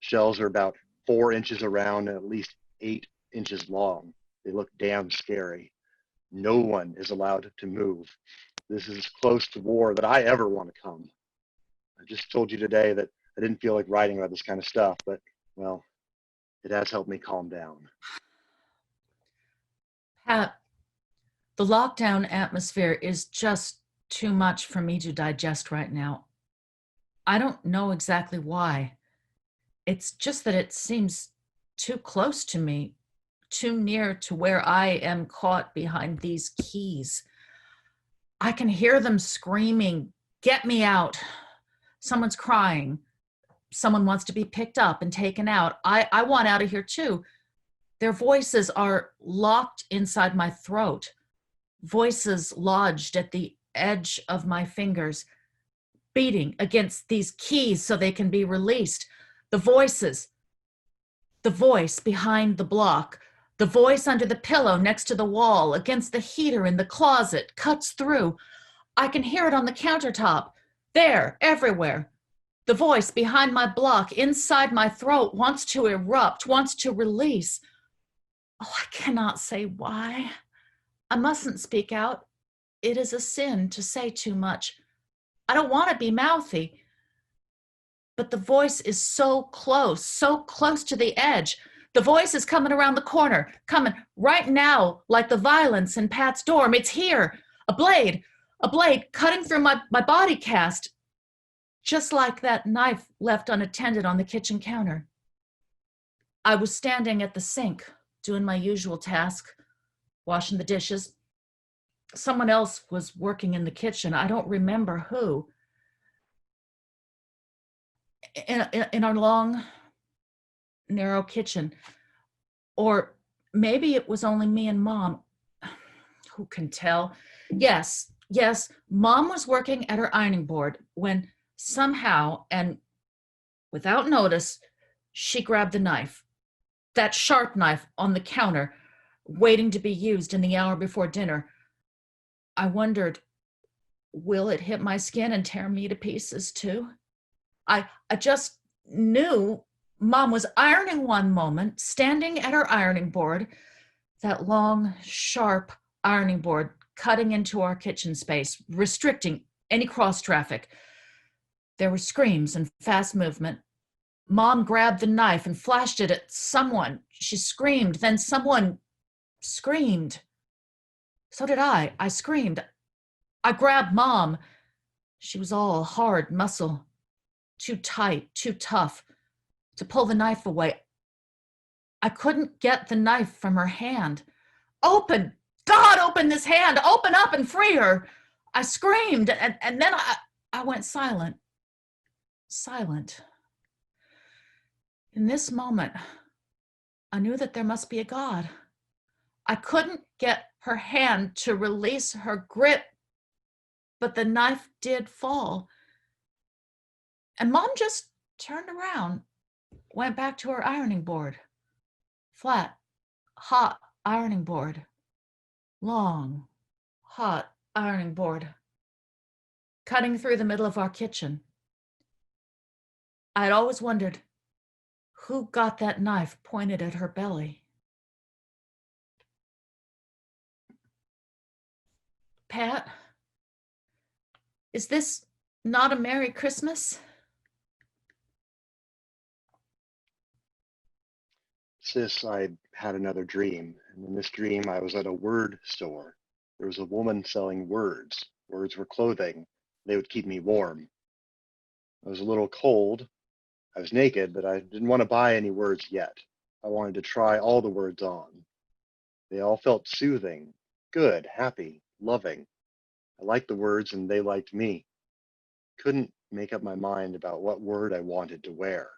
Shells are about 4 inches around and at least 8 inches long. They look damn scary. No one is allowed to move. This is as close to war that I ever want to come. I just told you today that I didn't feel like writing about this kind of stuff, but, well, it has helped me calm down. Pat, the lockdown atmosphere is just too much for me to digest right now. I don't know exactly why. It's just that it seems too close to me, too near to where I am caught behind these keys. I can hear them screaming, "Get me out." Someone's crying. Someone wants to be picked up and taken out. I want out of here too. Their voices are locked inside my throat. Voices lodged at the edge of my fingers, beating against these keys so they can be released. The voices, the voice behind the block, the voice under the pillow next to the wall, against the heater in the closet, cuts through. I can hear it on the countertop, there, everywhere. The voice behind my block, inside my throat, wants to erupt, wants to release. Oh, I cannot say why. I mustn't speak out. It is a sin to say too much. I don't want to be mouthy. But the voice is so close to the edge. The voice is coming around the corner, coming right now like the violence in Pat's dorm. It's here, a blade cutting through my body cast, just like that knife left unattended on the kitchen counter. I was standing at the sink, doing my usual task, washing the dishes. Someone else was working in the kitchen. I don't remember who. In our long, narrow kitchen. Or maybe it was only me and Mom. Who can tell? Yes, Mom was working at her ironing board when somehow and without notice, she grabbed the knife. That sharp knife on the counter, waiting to be used in the hour before dinner. I wondered, will it hit my skin and tear me to pieces too? I just knew Mom was ironing one moment, standing at her ironing board, that long, sharp ironing board cutting into our kitchen space, restricting any cross traffic. There were screams and fast movement. Mom grabbed the knife and flashed it at someone. She screamed, then someone screamed. So did I. I screamed. I grabbed Mom. She was all hard muscle. Too tight, too tough to pull the knife away. I couldn't get the knife from her hand. Open! God, open this hand! Open up and free her! I screamed, and then I went silent. Silent. In this moment, I knew that there must be a God. I couldn't get her hand to release her grip, but the knife did fall. And Mom just turned around, went back to her ironing board. Flat, hot ironing board. Long, hot ironing board. Cutting through the middle of our kitchen. I had always wondered who got that knife pointed at her belly. Pat, is this not a Merry Christmas? Sis, I had another dream, and in this dream I was at a word store. There was a woman selling words. Words were clothing. They would keep me warm. I was a little cold. I was naked, but I didn't want to buy any words yet. I wanted to try all the words on. They all felt soothing, good, happy, loving. I liked the words and they liked me. Couldn't make up my mind about what word I wanted to wear.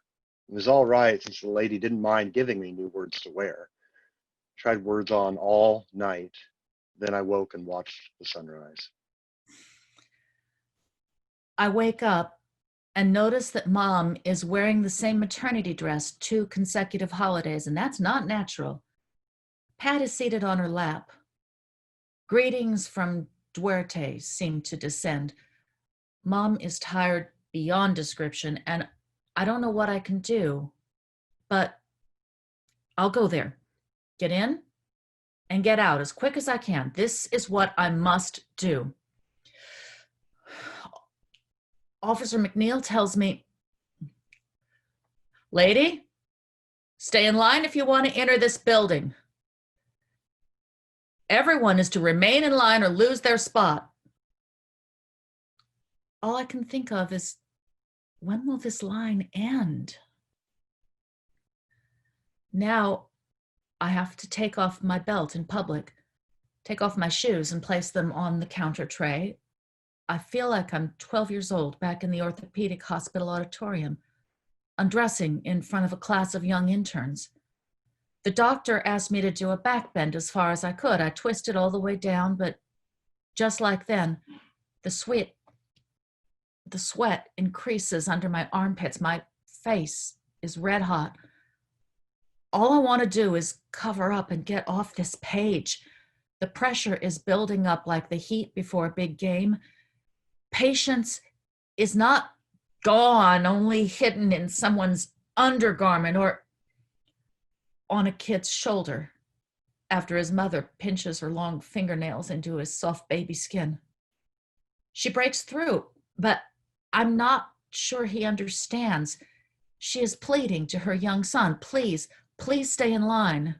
It was all right since the lady didn't mind giving me new words to wear. Tried words on all night. Then I woke and watched the sunrise. I wake up and notice that Mom is wearing the same maternity dress 2 consecutive holidays, and that's not natural. Pat is seated on her lap. Greetings from Duarte seem to descend. Mom is tired beyond description, and I don't know what I can do, but I'll go there, get in and get out as quick as I can. This is what I must do. Officer McNeil tells me, lady, stay in line if you want to enter this building. Everyone is to remain in line or lose their spot. All I can think of is, when will this line end? Now I have to take off my belt in public, take off my shoes and place them on the counter tray. I feel like I'm 12 years old back in the orthopedic hospital auditorium, undressing in front of a class of young interns. The doctor asked me to do a back bend as far as I could. I twisted all the way down, but just like then, the sweat increases under my armpits. My face is red hot. All I want to do is cover up and get off this page. The pressure is building up like the heat before a big game. Patience is not gone, only hidden in someone's undergarment or on a kid's shoulder after his mother pinches her long fingernails into his soft baby skin. She breaks through, but I'm not sure he understands. She is pleading to her young son, please, please stay in line.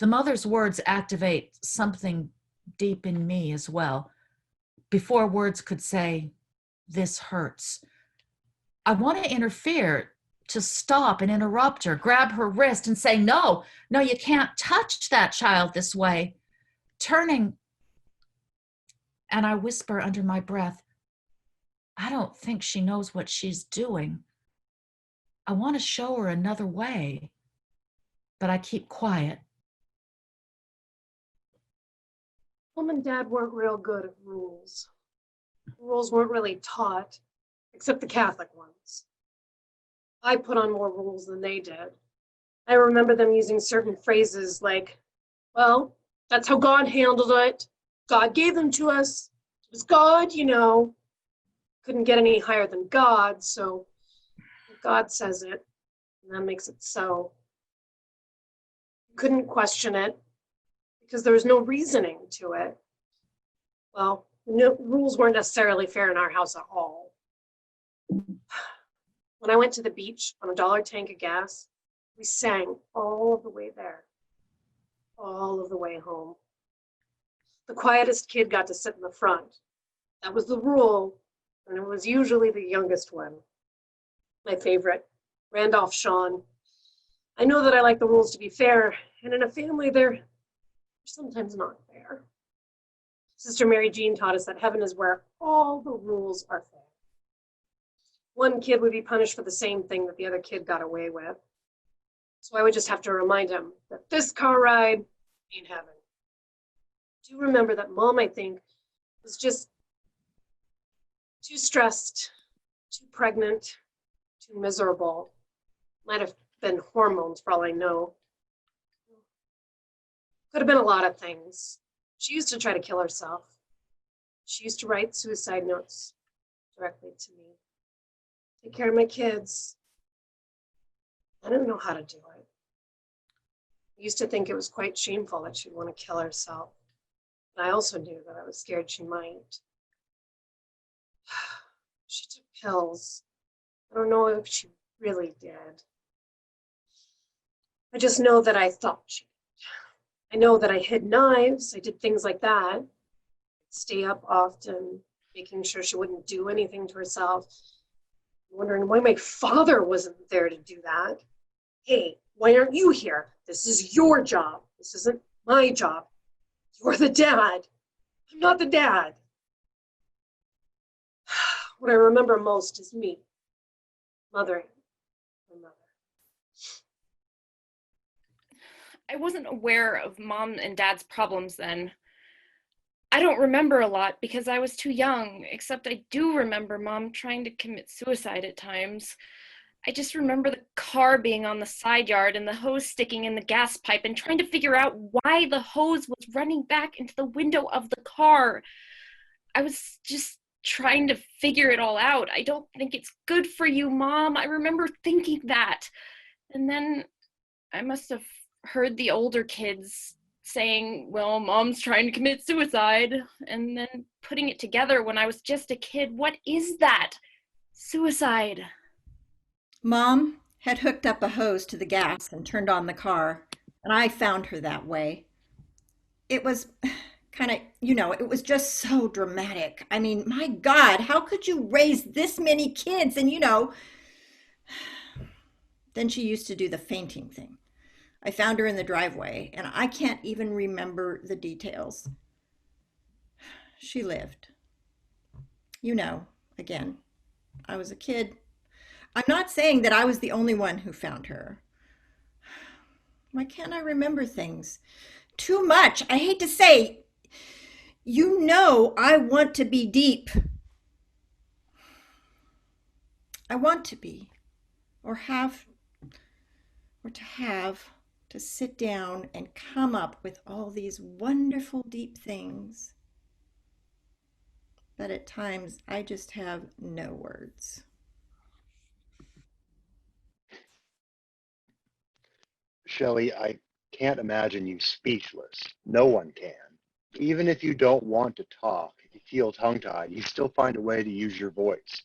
The mother's words activate something deep in me as well. Before words could say, this hurts. I want to interfere, to stop and interrupt her, grab her wrist and say, no, you can't touch that child this way. Turning, and I whisper under my breath, I don't think she knows what she's doing. I want to show her another way, but I keep quiet. Mom and Dad weren't real good at rules. Rules weren't really taught, except the Catholic ones. I put on more rules than they did. I remember them using certain phrases like, well, that's how God handled it. God gave them to us. It was God, you know. Couldn't get any higher than God, so God says it, and that makes it so. Couldn't question it because there was no reasoning to it. Well, no, rules weren't necessarily fair in our house at all. When I went to the beach on $1 tank of gas, we sang all of the way there, all of the way home. The quietest kid got to sit in the front. That was the rule, and it was usually the youngest one. My favorite, Randolph Shawn. I know that I like the rules to be fair, and in a family they're sometimes not fair. Sister Mary Jean taught us that heaven is where all the rules are fair. One kid would be punished for the same thing that the other kid got away with. So I would just have to remind him that this car ride ain't heaven. Do remember that Mom, I think, was just too stressed, too pregnant, too miserable. Might have been hormones for all I know. Could have been a lot of things. She used to try to kill herself. She used to write suicide notes directly to me. Take care of my kids. I didn't know how to do it. I used to think it was quite shameful that she'd want to kill herself. But I also knew that I was scared she might. She took pills. I don't know if she really did. I just know that I thought she did. I know that I hid knives. I did things like that. I'd stay up often, making sure she wouldn't do anything to herself. Wondering why my father wasn't there to do that. Hey, why aren't you here? This is your job. This isn't my job. You're the dad. I'm not the dad. What I remember most is me mothering my mother. I wasn't aware of Mom and Dad's problems then. I don't remember a lot because I was too young, except I do remember Mom trying to commit suicide at times. I just remember the car being on the side yard and the hose sticking in the gas pipe and trying to figure out why the hose was running back into the window of the car. I was just trying to figure it all out. I don't think it's good for you, Mom. I remember thinking that. And then I must have heard the older kids saying, well, Mom's trying to commit suicide, and then putting it together when I was just a kid. What is that? Suicide. Mom had hooked up a hose to the gas and turned on the car, and I found her that way. It was kind of, it was just so dramatic. I mean, my God, how could you raise this many kids? And, then she used to do the fainting thing. I found her in the driveway, and I can't even remember the details. She lived. Again, I was a kid. I'm not saying that I was the only one who found her. Why can't I remember things? Too much. I hate to say, I want to be deep. I want to be, or to sit down and come up with all these wonderful deep things. that at times I just have no words. Shelley, I can't imagine you speechless. No one can. Even if you don't want to talk, if you feel tongue-tied, you still find a way to use your voice.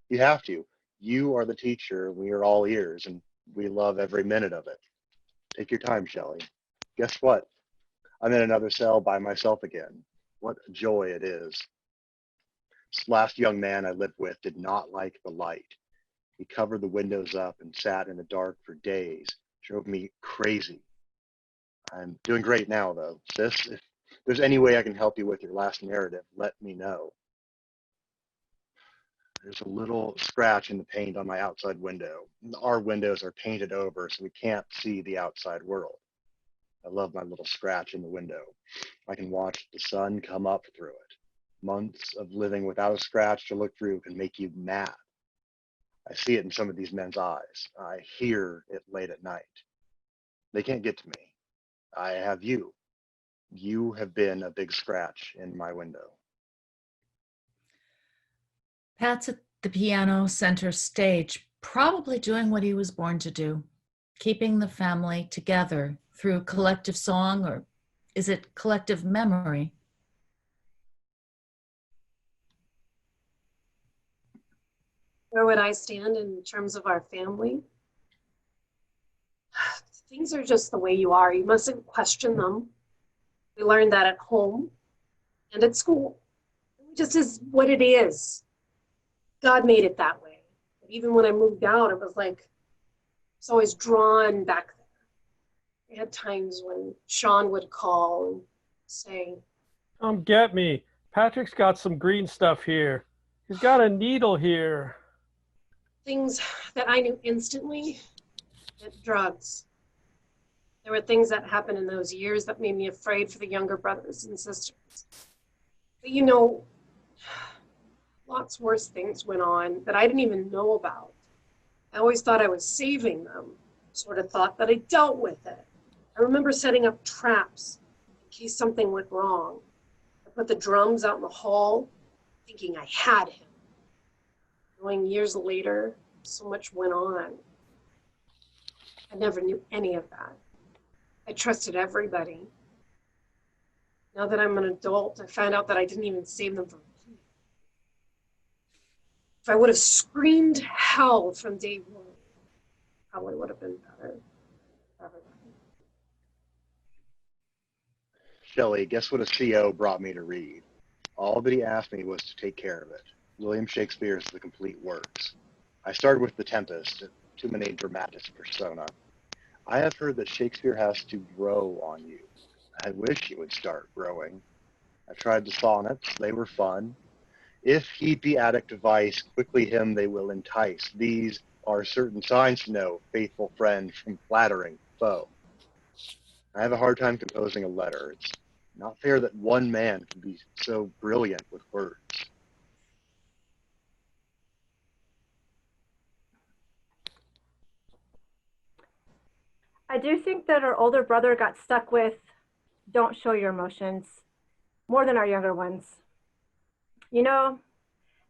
You have to. You are the teacher. We are all ears, and we love every minute of it. Take your time, Shelley. Guess what? I'm in another cell by myself again. What a joy it is. This last young man I lived with did not like the light. He covered the windows up and sat in the dark for days. Drove me crazy. I'm doing great now, though. Sis, if there's any way I can help you with your last narrative, let me know. There's a little scratch in the paint on my outside window. Our windows are painted over, so we can't see the outside world. I love my little scratch in the window. I can watch the sun come up through it. Months of living without a scratch to look through can make you mad. I see it in some of these men's eyes. I hear it late at night. They can't get to me. I have you. You have been a big scratch in my window. Pat's at the piano center stage, probably doing what he was born to do, keeping the family together through collective song, or is it collective memory? Where would I stand in terms of our family? Things are just the way you are. You mustn't question them. We learned that at home and at school. It just is what it is. God made it that way. Even when I moved out, it was like I was always drawn back there. I had times when Sean would call and say, Come get me. Patrick's got some green stuff here. He's got a needle here. things that I knew instantly, that drugs. There were things that happened in those years that made me afraid for the younger brothers and sisters. But you know, lots worse things went on that I didn't even know about. I always thought I was saving them, sort of thought that I dealt with it. I remember setting up traps in case something went wrong. I put the drums out in the hall, thinking I had him. Knowing years later, so much went on. I never knew any of that. I trusted everybody. Now that I'm an adult, I found out that I didn't even save them from me. If I would have screamed hell from day one, probably would have been better for everybody. Shelley, guess what a CO brought me to read? All that he asked me was to take care of it. William Shakespeare's The Complete Works. I started with The Tempest, too many dramatis persona. I have heard that Shakespeare has to grow on you. I wish he would start growing. I tried the sonnets, they were fun. If he be addict to vice, quickly him they will entice. These are certain signs to know, faithful friend from flattering foe. I have a hard time composing a letter. It's not fair that one man can be so brilliant with words. I do think that our older brother got stuck with don't show your emotions more than our younger ones. You know,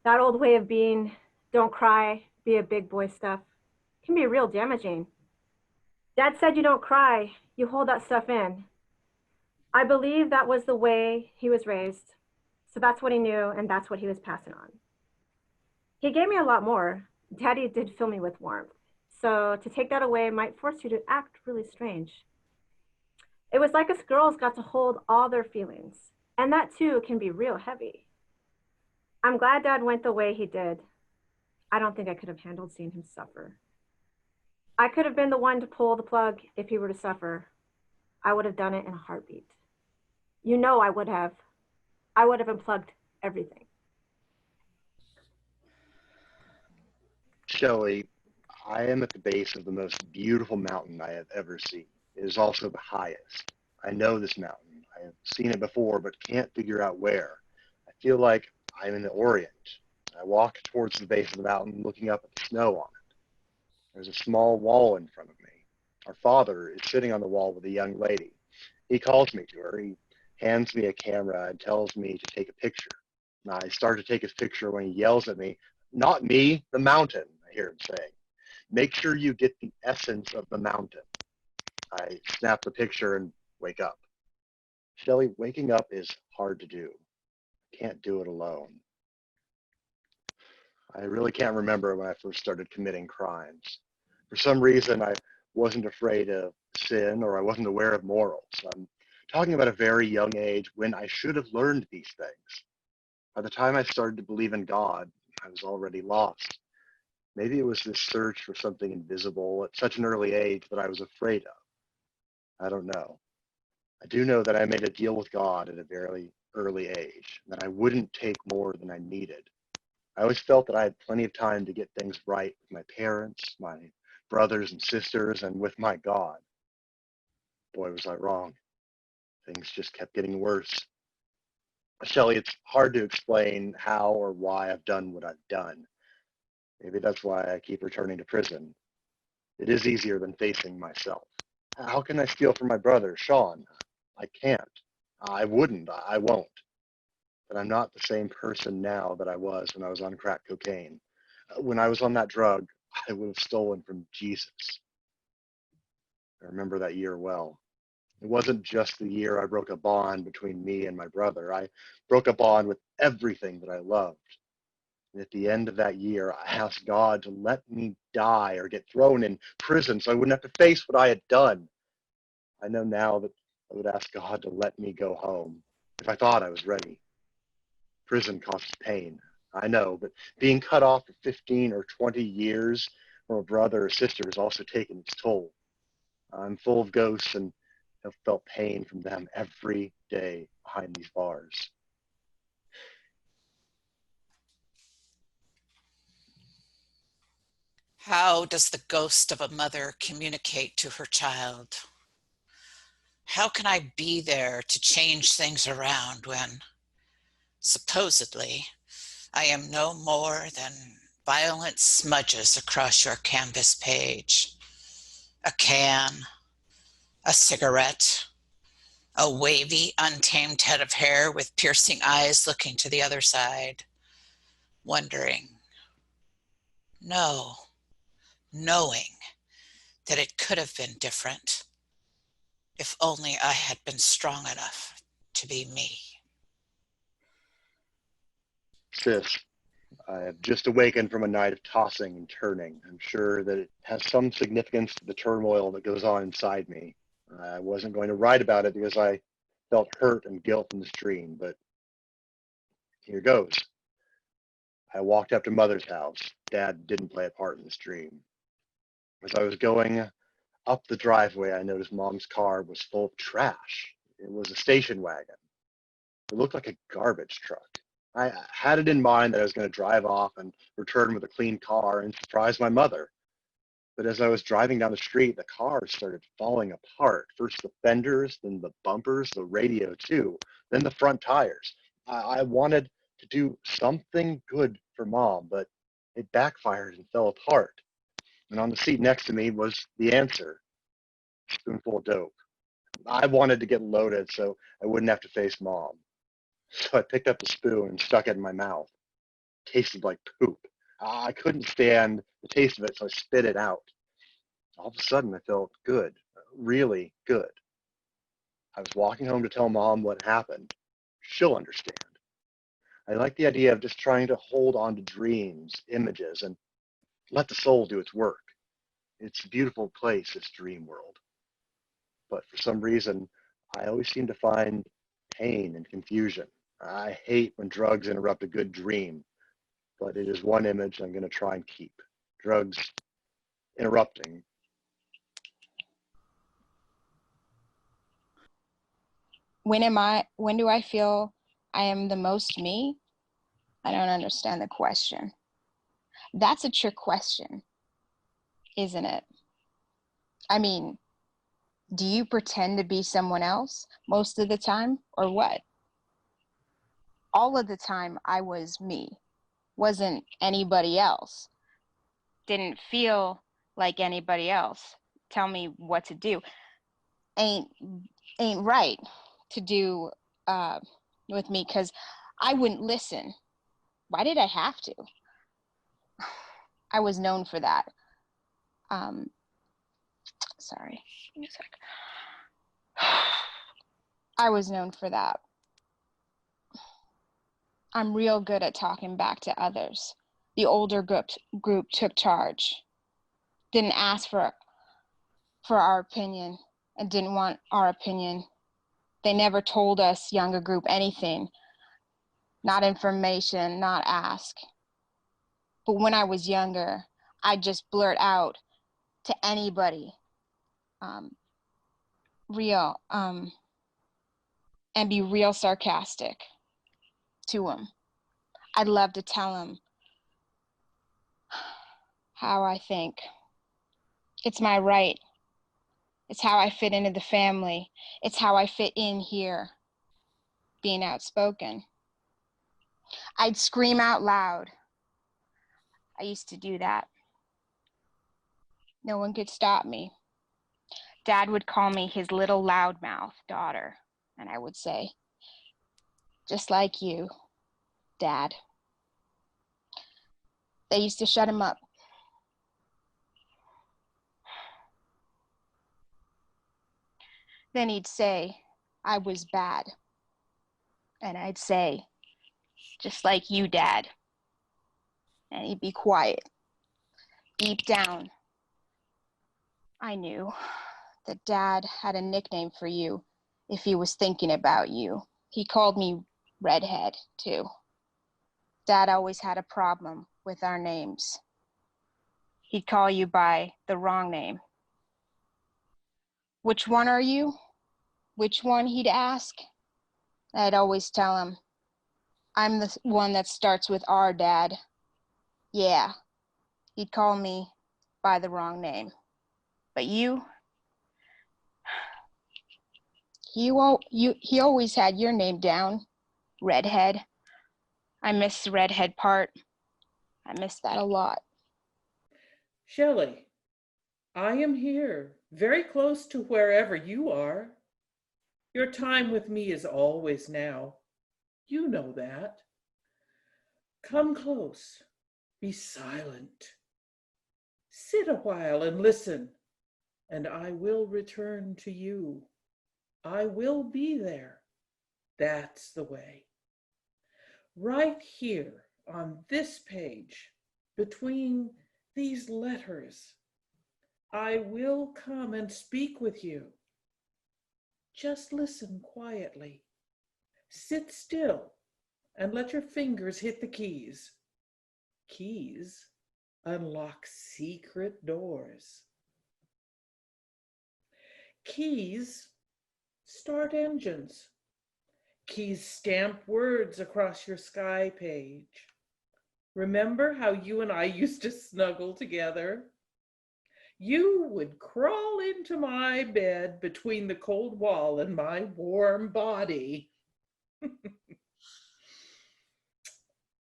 that old way of being, don't cry, be a big boy stuff can be real damaging. Dad said you don't cry, you hold that stuff in. I believe that was the way he was raised. So that's what he knew and that's what he was passing on. He gave me a lot more. Daddy did fill me with warmth. So to take that away might force you to act really strange. It was like us girls got to hold all their feelings. And that too can be real heavy. I'm glad Dad went the way he did. I don't think I could have handled seeing him suffer. I could have been the one to pull the plug if he were to suffer. I would have done it in a heartbeat. You know I would have. I would have unplugged everything. Shelley, I am at the base of the most beautiful mountain I have ever seen. It is also the highest. I know this mountain. I have seen it before, but can't figure out where. I feel like I'm in the Orient. I walk towards the base of the mountain, looking up at the snow on it. There's a small wall in front of me. Our father is sitting on the wall with a young lady. He calls me to her. He hands me a camera and tells me to take a picture. I start to take his picture when he yells at me, "Not me, the mountain," I hear him saying. "Make sure you get the essence of the mountain." I snap the picture and wake up. Shelley, waking up is hard to do. I can't do it alone. I really can't remember when I first started committing crimes. For some reason, I wasn't afraid of sin or I wasn't aware of morals. I'm talking about a very young age when I should have learned these things. By the time I started to believe in God, I was already lost. Maybe it was this search for something invisible at such an early age that I was afraid of. I don't know. I do know that I made a deal with God at a very early age, that I wouldn't take more than I needed. I always felt that I had plenty of time to get things right with my parents, my brothers and sisters, and with my God. Boy, was I wrong. Things just kept getting worse. Shelley, it's hard to explain how or why I've done what I've done. Maybe that's why I keep returning to prison. It is easier than facing myself. How can I steal from my brother, Sean? I can't. I wouldn't. I won't. But I'm not the same person now that I was when I was on crack cocaine. When I was on that drug, I would have stolen from Jesus. I remember that year well. It wasn't just the year I broke a bond between me and my brother. I broke a bond with everything that I loved. And at the end of that year, I asked God to let me die or get thrown in prison so I wouldn't have to face what I had done. I know now that I would ask God to let me go home if I thought I was ready. Prison causes pain, I know, but being cut off for 15 or 20 years from a brother or sister has also taken its toll. I'm full of ghosts and have felt pain from them every day behind these bars. How does the ghost of a mother communicate to her child? How can I be there to change things around when, supposedly, I am no more than violent smudges across your canvas page? A can, a cigarette, a wavy, untamed head of hair with piercing eyes looking to the other side, wondering, knowing that it could have been different if only I had been strong enough to be me. Sis, I have just awakened from a night of tossing and turning. I'm sure that it has some significance to the turmoil that goes on inside me. I wasn't going to write about it because I felt hurt and guilt in this dream, but here goes. I walked up to Mother's house. Dad didn't play a part in this dream. As I was going up the driveway, I noticed Mom's car was full of trash. It was a station wagon. It looked like a garbage truck. I had it in mind that I was going to drive off and return with a clean car and surprise my mother. But as I was driving down the street, the car started falling apart. First the fenders, then the bumpers, the radio too, then the front tires. I wanted to do something good for Mom, but it backfired and fell apart. And on the seat next to me was the answer, a spoonful of dope. I wanted to get loaded so I wouldn't have to face Mom. So I picked up the spoon and stuck it in my mouth. It tasted like poop. I couldn't stand the taste of it, so I spit it out. All of a sudden, I felt good, really good. I was walking home to tell Mom what happened. She'll understand. I like the idea of just trying to hold on to dreams, images, and let the soul do its work. It's a beautiful place, this dream world. But for some reason, I always seem to find pain and confusion. I hate when drugs interrupt a good dream, but it is one image I'm going to try and keep. Drugs interrupting. When do I feel I am the most me? I don't understand the question. That's a trick question, isn't it? I mean, do you pretend to be someone else most of the time or what? All of the time I was me, wasn't anybody else. Didn't feel like anybody else. Tell me what to do. Ain't right to do with me, because I wouldn't listen. Why did I have to? I was known for that. Sorry, give me a sec. I was known for that. I'm real good at talking back to others. The older group took charge, didn't ask for our opinion, and didn't want our opinion. They never told us younger group anything, not information, not ask. But when I was younger, I'd just blurt out to anybody, and be real sarcastic to them. I'd love to tell them how I think. It's my right. It's how I fit into the family. It's how I fit in here, being outspoken. I'd scream out loud. I used to do that. No one could stop me. Dad would call me his little loudmouth daughter, and I would say, just like you, Dad. They used to shut him up. Then he'd say I was bad. And I'd say, just like you, Dad. And he'd be quiet. Deep down, I knew that Dad had a nickname for you if he was thinking about you. He called me Redhead, too. Dad always had a problem with our names. He'd call you by the wrong name. Which one are you? Which one, he'd ask. I'd always tell him, I'm the one that starts with R, Dad. Yeah, he'd call me by the wrong name. But you, he always had your name down, Redhead. I miss the redhead part. I miss that a lot. Shelley, I am here, very close to wherever you are. Your time with me is always now. You know that. Come close, be silent. Sit a while and listen, and I will return to you. I will be there. That's the way. Right here on this page, between these letters, I will come and speak with you. Just listen quietly. Sit still and let your fingers hit the keys. Keys unlock secret doors. Keys start engines. Keys stamp words across your sky page. Remember how you and I used to snuggle together? You would crawl into my bed between the cold wall and my warm body.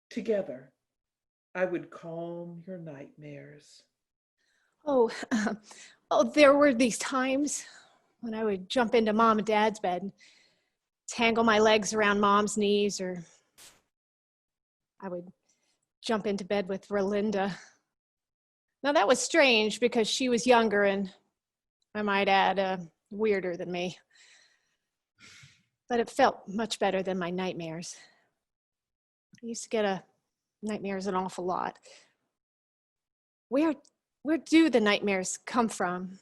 Together, I would calm your nightmares. Oh, there were these times when I would jump into Mom and Dad's bed, tangle my legs around Mom's knees, or I would jump into bed with Rolinda. Now that was strange because she was younger and, I might add, weirder than me. But it felt much better than my nightmares. I used to get nightmares an awful lot. Where do the nightmares come from?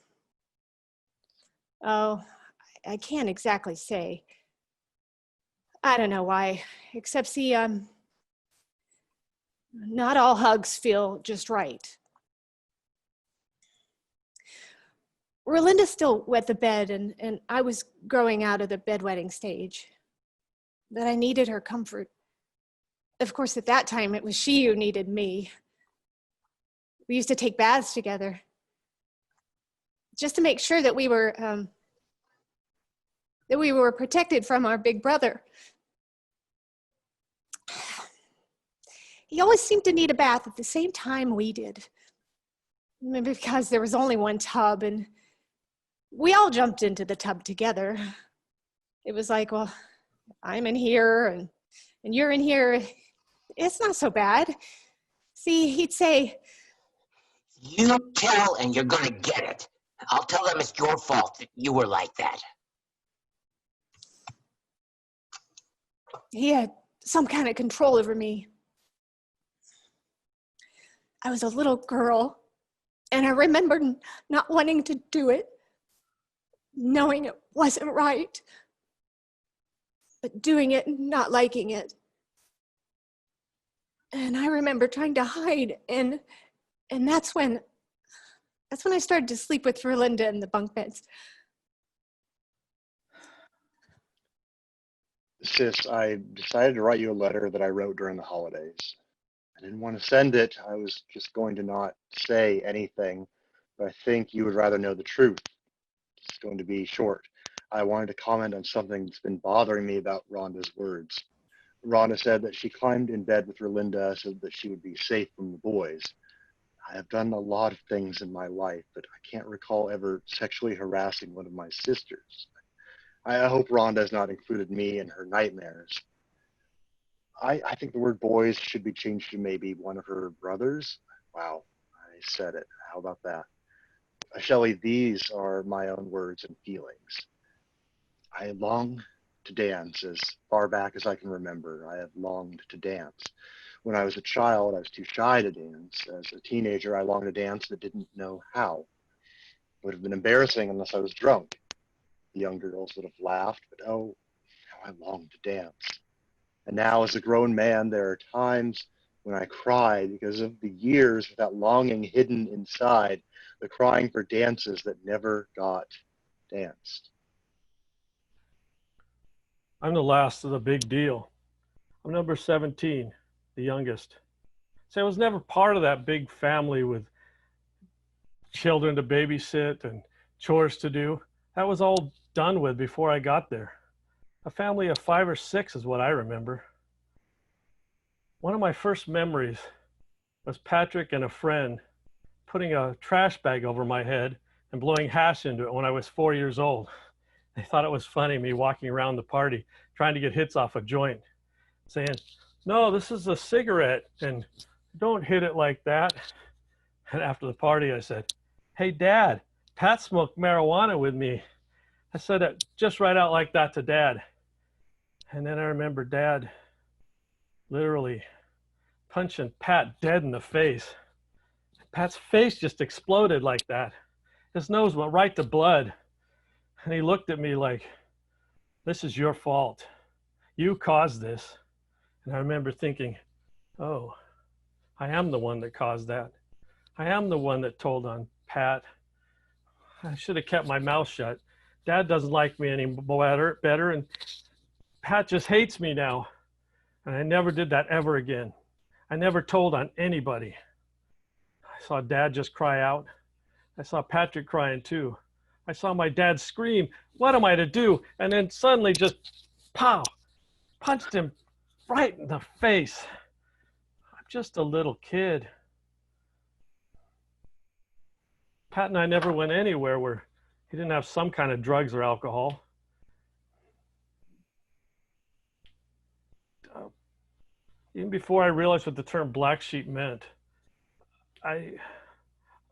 Oh, I can't exactly say. I don't know why, except see, not all hugs feel just right. Rolinda still wet the bed, and I was growing out of the bedwetting stage. But I needed her comfort. Of course, at that time, it was she who needed me. We used to take baths together, just to make sure that we were protected from our big brother. He always seemed to need a bath at the same time we did. Maybe because there was only one tub, and we all jumped into the tub together. It was like, well, I'm in here, and and you're in here, it's not so bad. See, he'd say, You tell and you're gonna get it. I'll tell them it's your fault that you were like that. he had some kind of control over me. I was a little girl, and I remember not wanting to do it, knowing it wasn't right, but doing it and not liking it. And I remember trying to hide, and that's when I started to sleep with Verlinda in the bunk beds. Sis, I decided to write you a letter that I wrote during the holidays. I didn't want to send it. I was just going to not say anything, but I think you would rather know the truth. It's going to be short. I wanted to comment on something that's been bothering me about Rhonda's words. Rhonda said that she climbed in bed with Verlinda so that she would be safe from the boys. I have done a lot of things in my life, but I can't recall ever sexually harassing one of my sisters. I hope Rhonda has not included me in her nightmares. I think the word boys should be changed to maybe one of her brothers. Wow, I said it. How about that? Shelley, these are my own words and feelings. I long to dance as far back as I can remember. I have longed to dance. When I was a child, I was too shy to dance. As a teenager, I longed to dance but didn't know how. It would have been embarrassing unless I was drunk. The young girls would have laughed, but oh, how I longed to dance. And now as a grown man, there are times when I cry because of the years of that longing hidden inside, the crying for dances that never got danced. I'm the last of the big deal. I'm number 17, the youngest. So I was never part of that big family with children to babysit and chores to do. That was all done with before I got there. A family of 5 or 6 is what I remember. One of my first memories was Patrick and a friend putting a trash bag over my head and blowing hash into it when I was 4 years old. They thought it was funny, me walking around the party trying to get hits off a joint, saying, "No, this is a cigarette, and don't hit it like that." And after the party, I said, "Hey, Dad, Pat smoked marijuana with me." I said it just right out like that to Dad. And then I remember Dad literally punching Pat dead in the face. Pat's face just exploded like that. His nose went right to blood. And he looked at me like, "This is your fault. You caused this." And I remember thinking, oh, I am the one that caused that. I am the one that told on Pat. I should have kept my mouth shut. Dad doesn't like me any better, and Pat just hates me now. And I never did that ever again. I never told on anybody. I saw Dad just cry out. I saw Patrick crying too. I saw my dad scream, "What am I to do?" And then suddenly just, pow, punched him right in the face. I'm just a little kid. Pat and I never went anywhere where he didn't have some kind of drugs or alcohol. Even before I realized what the term black sheep meant,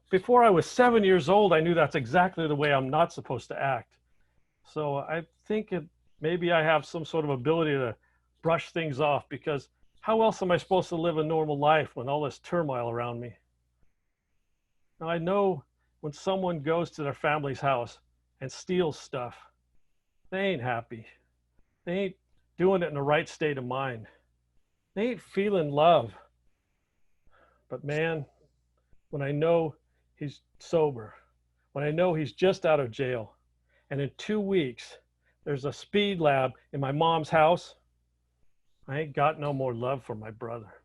before I was 7 years old, I knew that's exactly the way I'm not supposed to act. So I think maybe I have some sort of ability to brush things off, because how else am I supposed to live a normal life when all this turmoil around me? Now I know when someone goes to their family's house and steals stuff, they ain't happy. They ain't doing it in the right state of mind. They ain't feeling love. But man, when I know he's sober, when I know he's just out of jail, and in 2 weeks, there's a speed lab in my mom's house, I ain't got no more love for my brother.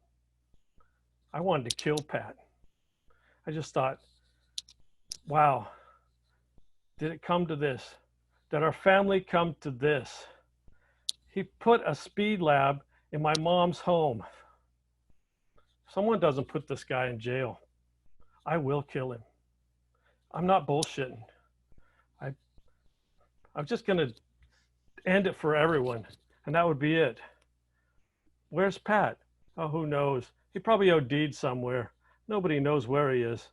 I wanted to kill Pat. I just thought, wow, did it come to this? Did our family come to this? He put a speed lab in my mom's home. Someone doesn't put this guy in jail, I will kill him. I'm not bullshitting. I'm just going to end it for everyone, and that would be it. Where's Pat? Oh, who knows? He probably OD'd somewhere. Nobody knows where he is.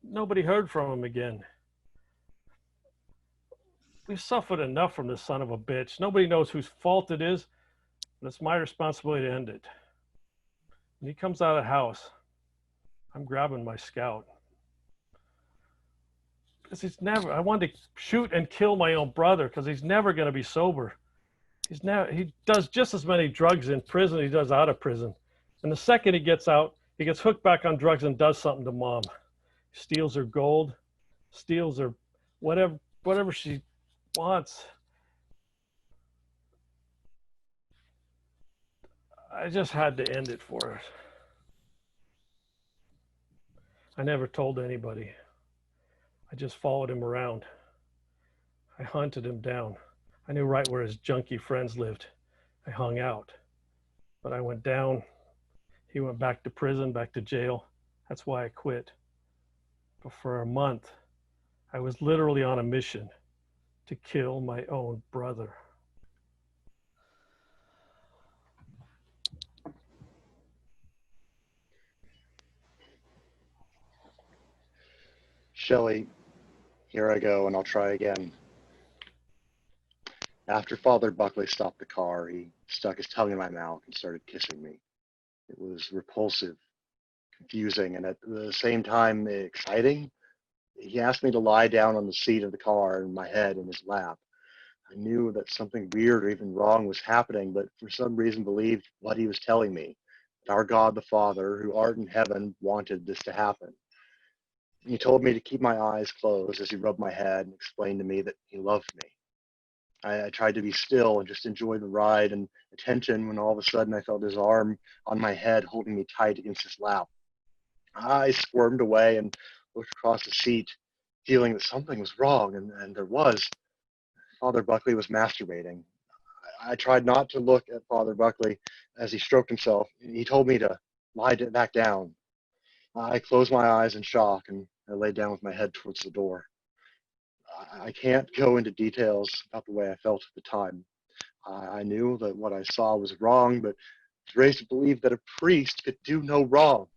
Nobody heard from him again. We've suffered enough from this son of a bitch. Nobody knows whose fault it is, and it's my responsibility to end it. When he comes out of the house, I'm grabbing my scout. Because I wanted to shoot and kill my own brother because he's never going to be sober. He does just as many drugs in prison as he does out of prison. And the second he gets out, he gets hooked back on drugs and does something to mom. Steals her gold, steals her whatever she wants. I just had to end it for her. I never told anybody. I just followed him around. I hunted him down. I knew right where his junkie friends lived. I hung out. But I went down. He went back to prison, back to jail. That's why I quit. But for a month, I was literally on a mission to kill my own brother. Shelley, here I go, and I'll try again. After Father Buckley stopped the car, he stuck his tongue in my mouth and started kissing me. It was repulsive, confusing, and at the same time exciting. He asked me to lie down on the seat of the car and my head in his lap. I knew that something weird or even wrong was happening, but for some reason believed what he was telling me, that our God the Father, who art in heaven, wanted this to happen. He told me to keep my eyes closed as he rubbed my head and explained to me that he loved me. I tried to be still and just enjoy the ride and attention when all of a sudden I felt his arm on my head holding me tight against his lap. I squirmed away and looked across the seat, feeling that something was wrong, and there was. Father Buckley was masturbating. I tried not to look at Father Buckley as he stroked himself. He told me to lie back down. I closed my eyes in shock and I lay down with my head towards the door. I can't go into details about the way I felt at the time. I knew that what I saw was wrong, but was raised to believe that a priest could do no wrong.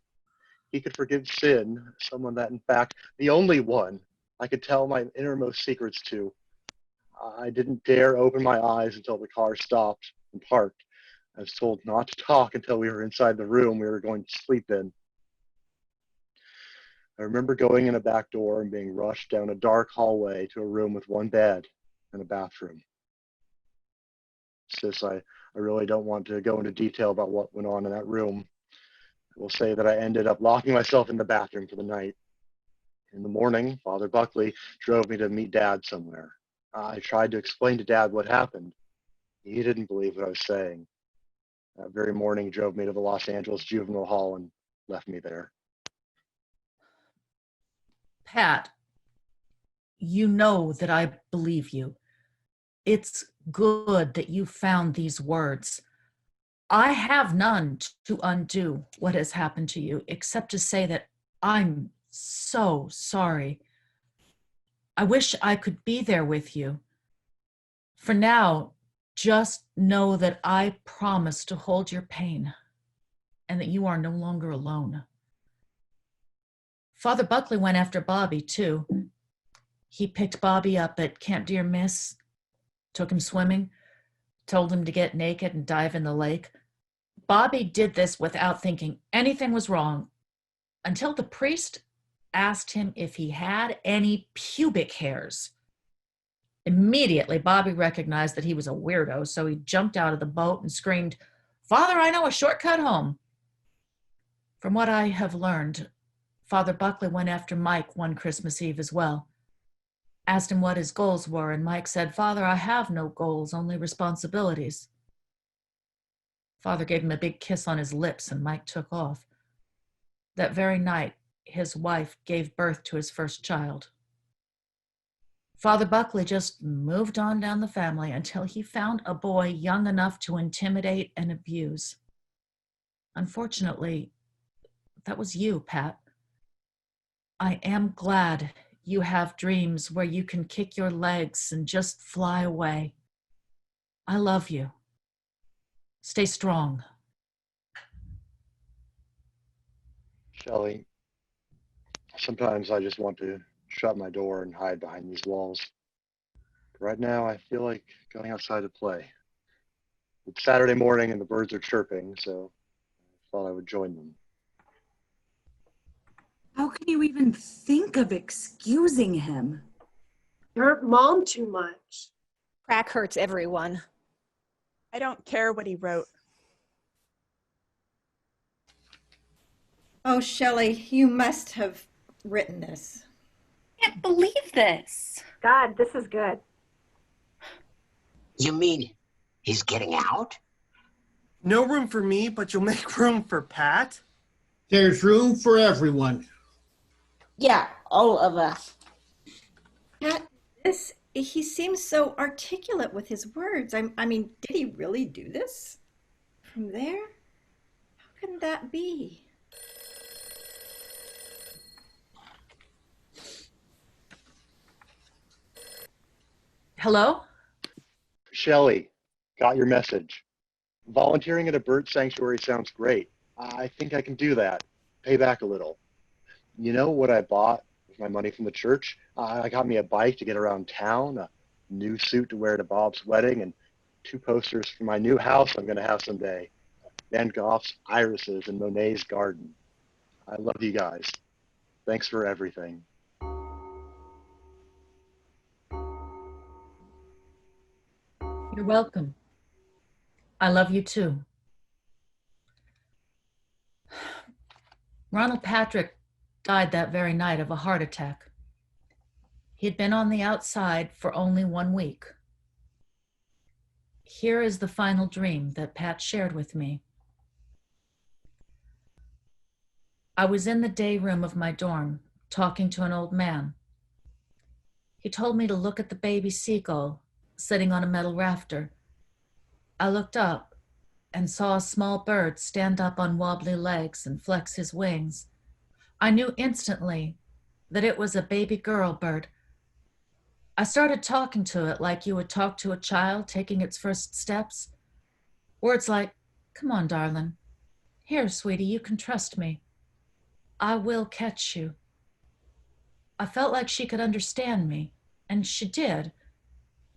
He could forgive sin, someone that, in fact, the only one I could tell my innermost secrets to. I didn't dare open my eyes until the car stopped and parked. I was told not to talk until we were inside the room we were going to sleep in. I remember going in a back door and being rushed down a dark hallway to a room with one bed and a bathroom. Sis, I really don't want to go into detail about what went on in that room. I will say that I ended up locking myself in the bathroom for the night. In the morning, Father Buckley drove me to meet Dad somewhere. I tried to explain to Dad what happened. He didn't believe what I was saying. That very morning, he drove me to the Los Angeles Juvenile Hall and left me there. Pat, you know that I believe you. It's good that you found these words. I have none to undo what has happened to you, except to say that I'm so sorry. I wish I could be there with you. For now, just know that I promise to hold your pain and that you are no longer alone. Father Buckley went after Bobby, too. He picked Bobby up at Camp Dear Miss, took him swimming, told him to get naked and dive in the lake. Bobby did this without thinking anything was wrong until the priest asked him if he had any pubic hairs. Immediately, Bobby recognized that he was a weirdo, so he jumped out of the boat and screamed, "Father, I know a shortcut home." From what I have learned, Father Buckley went after Mike one Christmas Eve as well. Asked him what his goals were, and Mike said, "Father, I have no goals, only responsibilities." Father gave him a big kiss on his lips, and Mike took off. That very night, his wife gave birth to his first child. Father Buckley just moved on down the family until he found a boy young enough to intimidate and abuse. Unfortunately, that was you, Pat. I am glad you have dreams where you can kick your legs and just fly away. I love you. Stay strong. Shelley, sometimes I just want to shut my door and hide behind these walls. Right now, I feel like going outside to play. It's Saturday morning and the birds are chirping, so I thought I would join them. How can you even think of excusing him? You hurt Mom too much. Crack hurts everyone. I don't care what he wrote. Oh, Shelley, you must have written this. I can't believe this. God, this is good. You mean he's getting out? No room for me, but you'll make room for Pat? There's room for everyone. Yeah, all of us. Pat, he seems so articulate with his words. I mean, did he really do this? From there? How can that be? Hello? Shelley, got your message. Volunteering at a bird sanctuary sounds great. I think I can do that. Pay back a little. You know what I bought with my money from the church? I got me a bike to get around town, a new suit to wear to Bob's wedding, and 2 posters for my new house I'm going to have someday. Van Gogh's irises and Monet's garden. I love you guys. Thanks for everything. You're welcome. I love you too. Ronald Patrick died that very night of a heart attack. He had been on the outside for only 1 week. Here is the final dream that Pat shared with me. I was in the day room of my dorm talking to an old man. He told me to look at the baby seagull sitting on a metal rafter. I looked up and saw a small bird stand up on wobbly legs and flex his wings. I knew instantly that it was a baby girl bird. I started talking to it like you would talk to a child taking its first steps. Words like, "Come on, darling. Here, sweetie, you can trust me. I will catch you." I felt like she could understand me, and she did.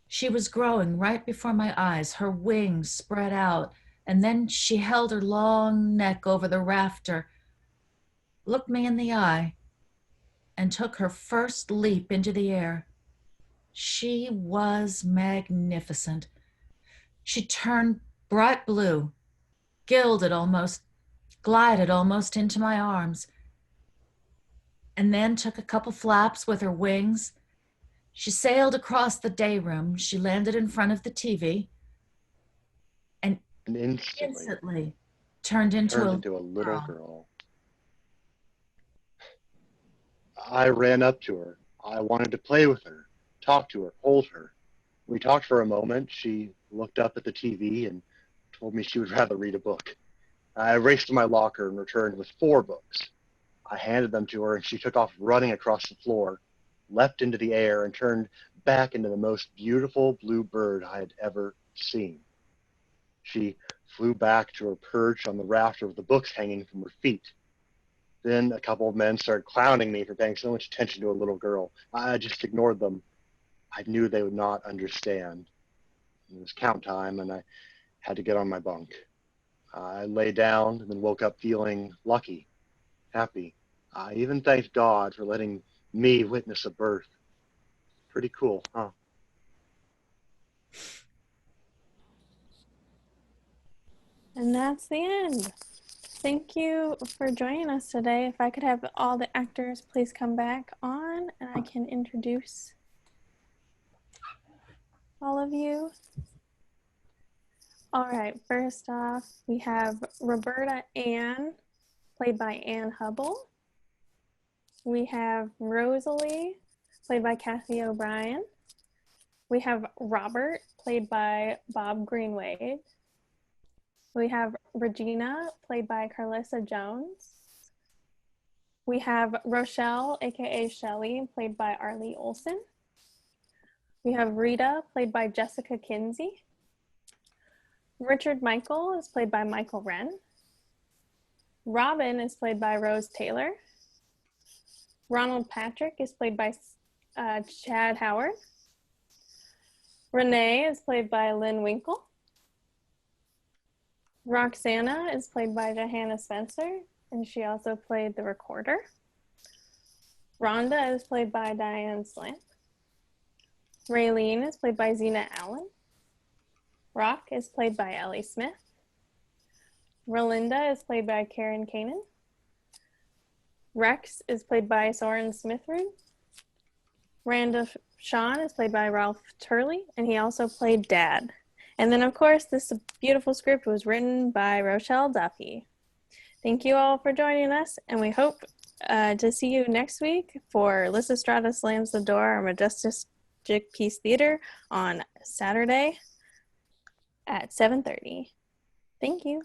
She was growing right before my eyes, her wings spread out, and then she held her long neck over the rafter, looked me in the eye, and took her first leap into the air. She was magnificent. She turned bright blue, glided almost into my arms, and then took a couple flaps with her wings. She sailed across the day room. She landed in front of the TV and instantly turned into a little girl. I ran up to her. I wanted to play with her, talk to her, hold her. We talked for a moment. She looked up at the TV and told me she would rather read a book. I raced to my locker and returned with 4 books. I handed them to her and she took off running across the floor, leapt into the air, and turned back into the most beautiful blue bird I had ever seen. She flew back to her perch on the rafter with the books hanging from her feet. Then a couple of men started clowning me for paying so much attention to a little girl. I just ignored them. I knew they would not understand. It was count time, and I had to get on my bunk. I lay down and then woke up feeling lucky, happy. I even thanked God for letting me witness a birth. Pretty cool, huh? And that's the end. Thank you for joining us today. If I could have all the actors please come back on and I can introduce all of you. All right, first off, we have Roberta Ann, played by Ann Hubble. We have Rosalie, played by Kathy O'Brien. We have Robert, played by Bob Greenwade. We have Regina, played by Carlissa Jones. We have Rochelle, aka Shelley, played by Arlie Olson. We have Rita, played by Jessica Kinsey. Richard Michael is played by Michael Wren. Robin is played by Rose Taylor. Ronald Patrick is played by Chad Howard. Renee is played by Lynn Winkle. Roxana is played by Johanna Spencer, and she also played the recorder. Rhonda is played by Diane Slant. Raylene is played by Zena Allen. Rock is played by Ellie Smith. Rolinda is played by Karen Kanan. Rex is played by Soren Smithrood. Randa Sean is played by Ralph Turley, and he also played Dad. And then, of course, this beautiful script was written by Rochelle Duffy. Thank you all for joining us, and we hope to see you next week for Lysistrata Slams the Door, our Majestic Peace Theater on Saturday at 7:30. Thank you.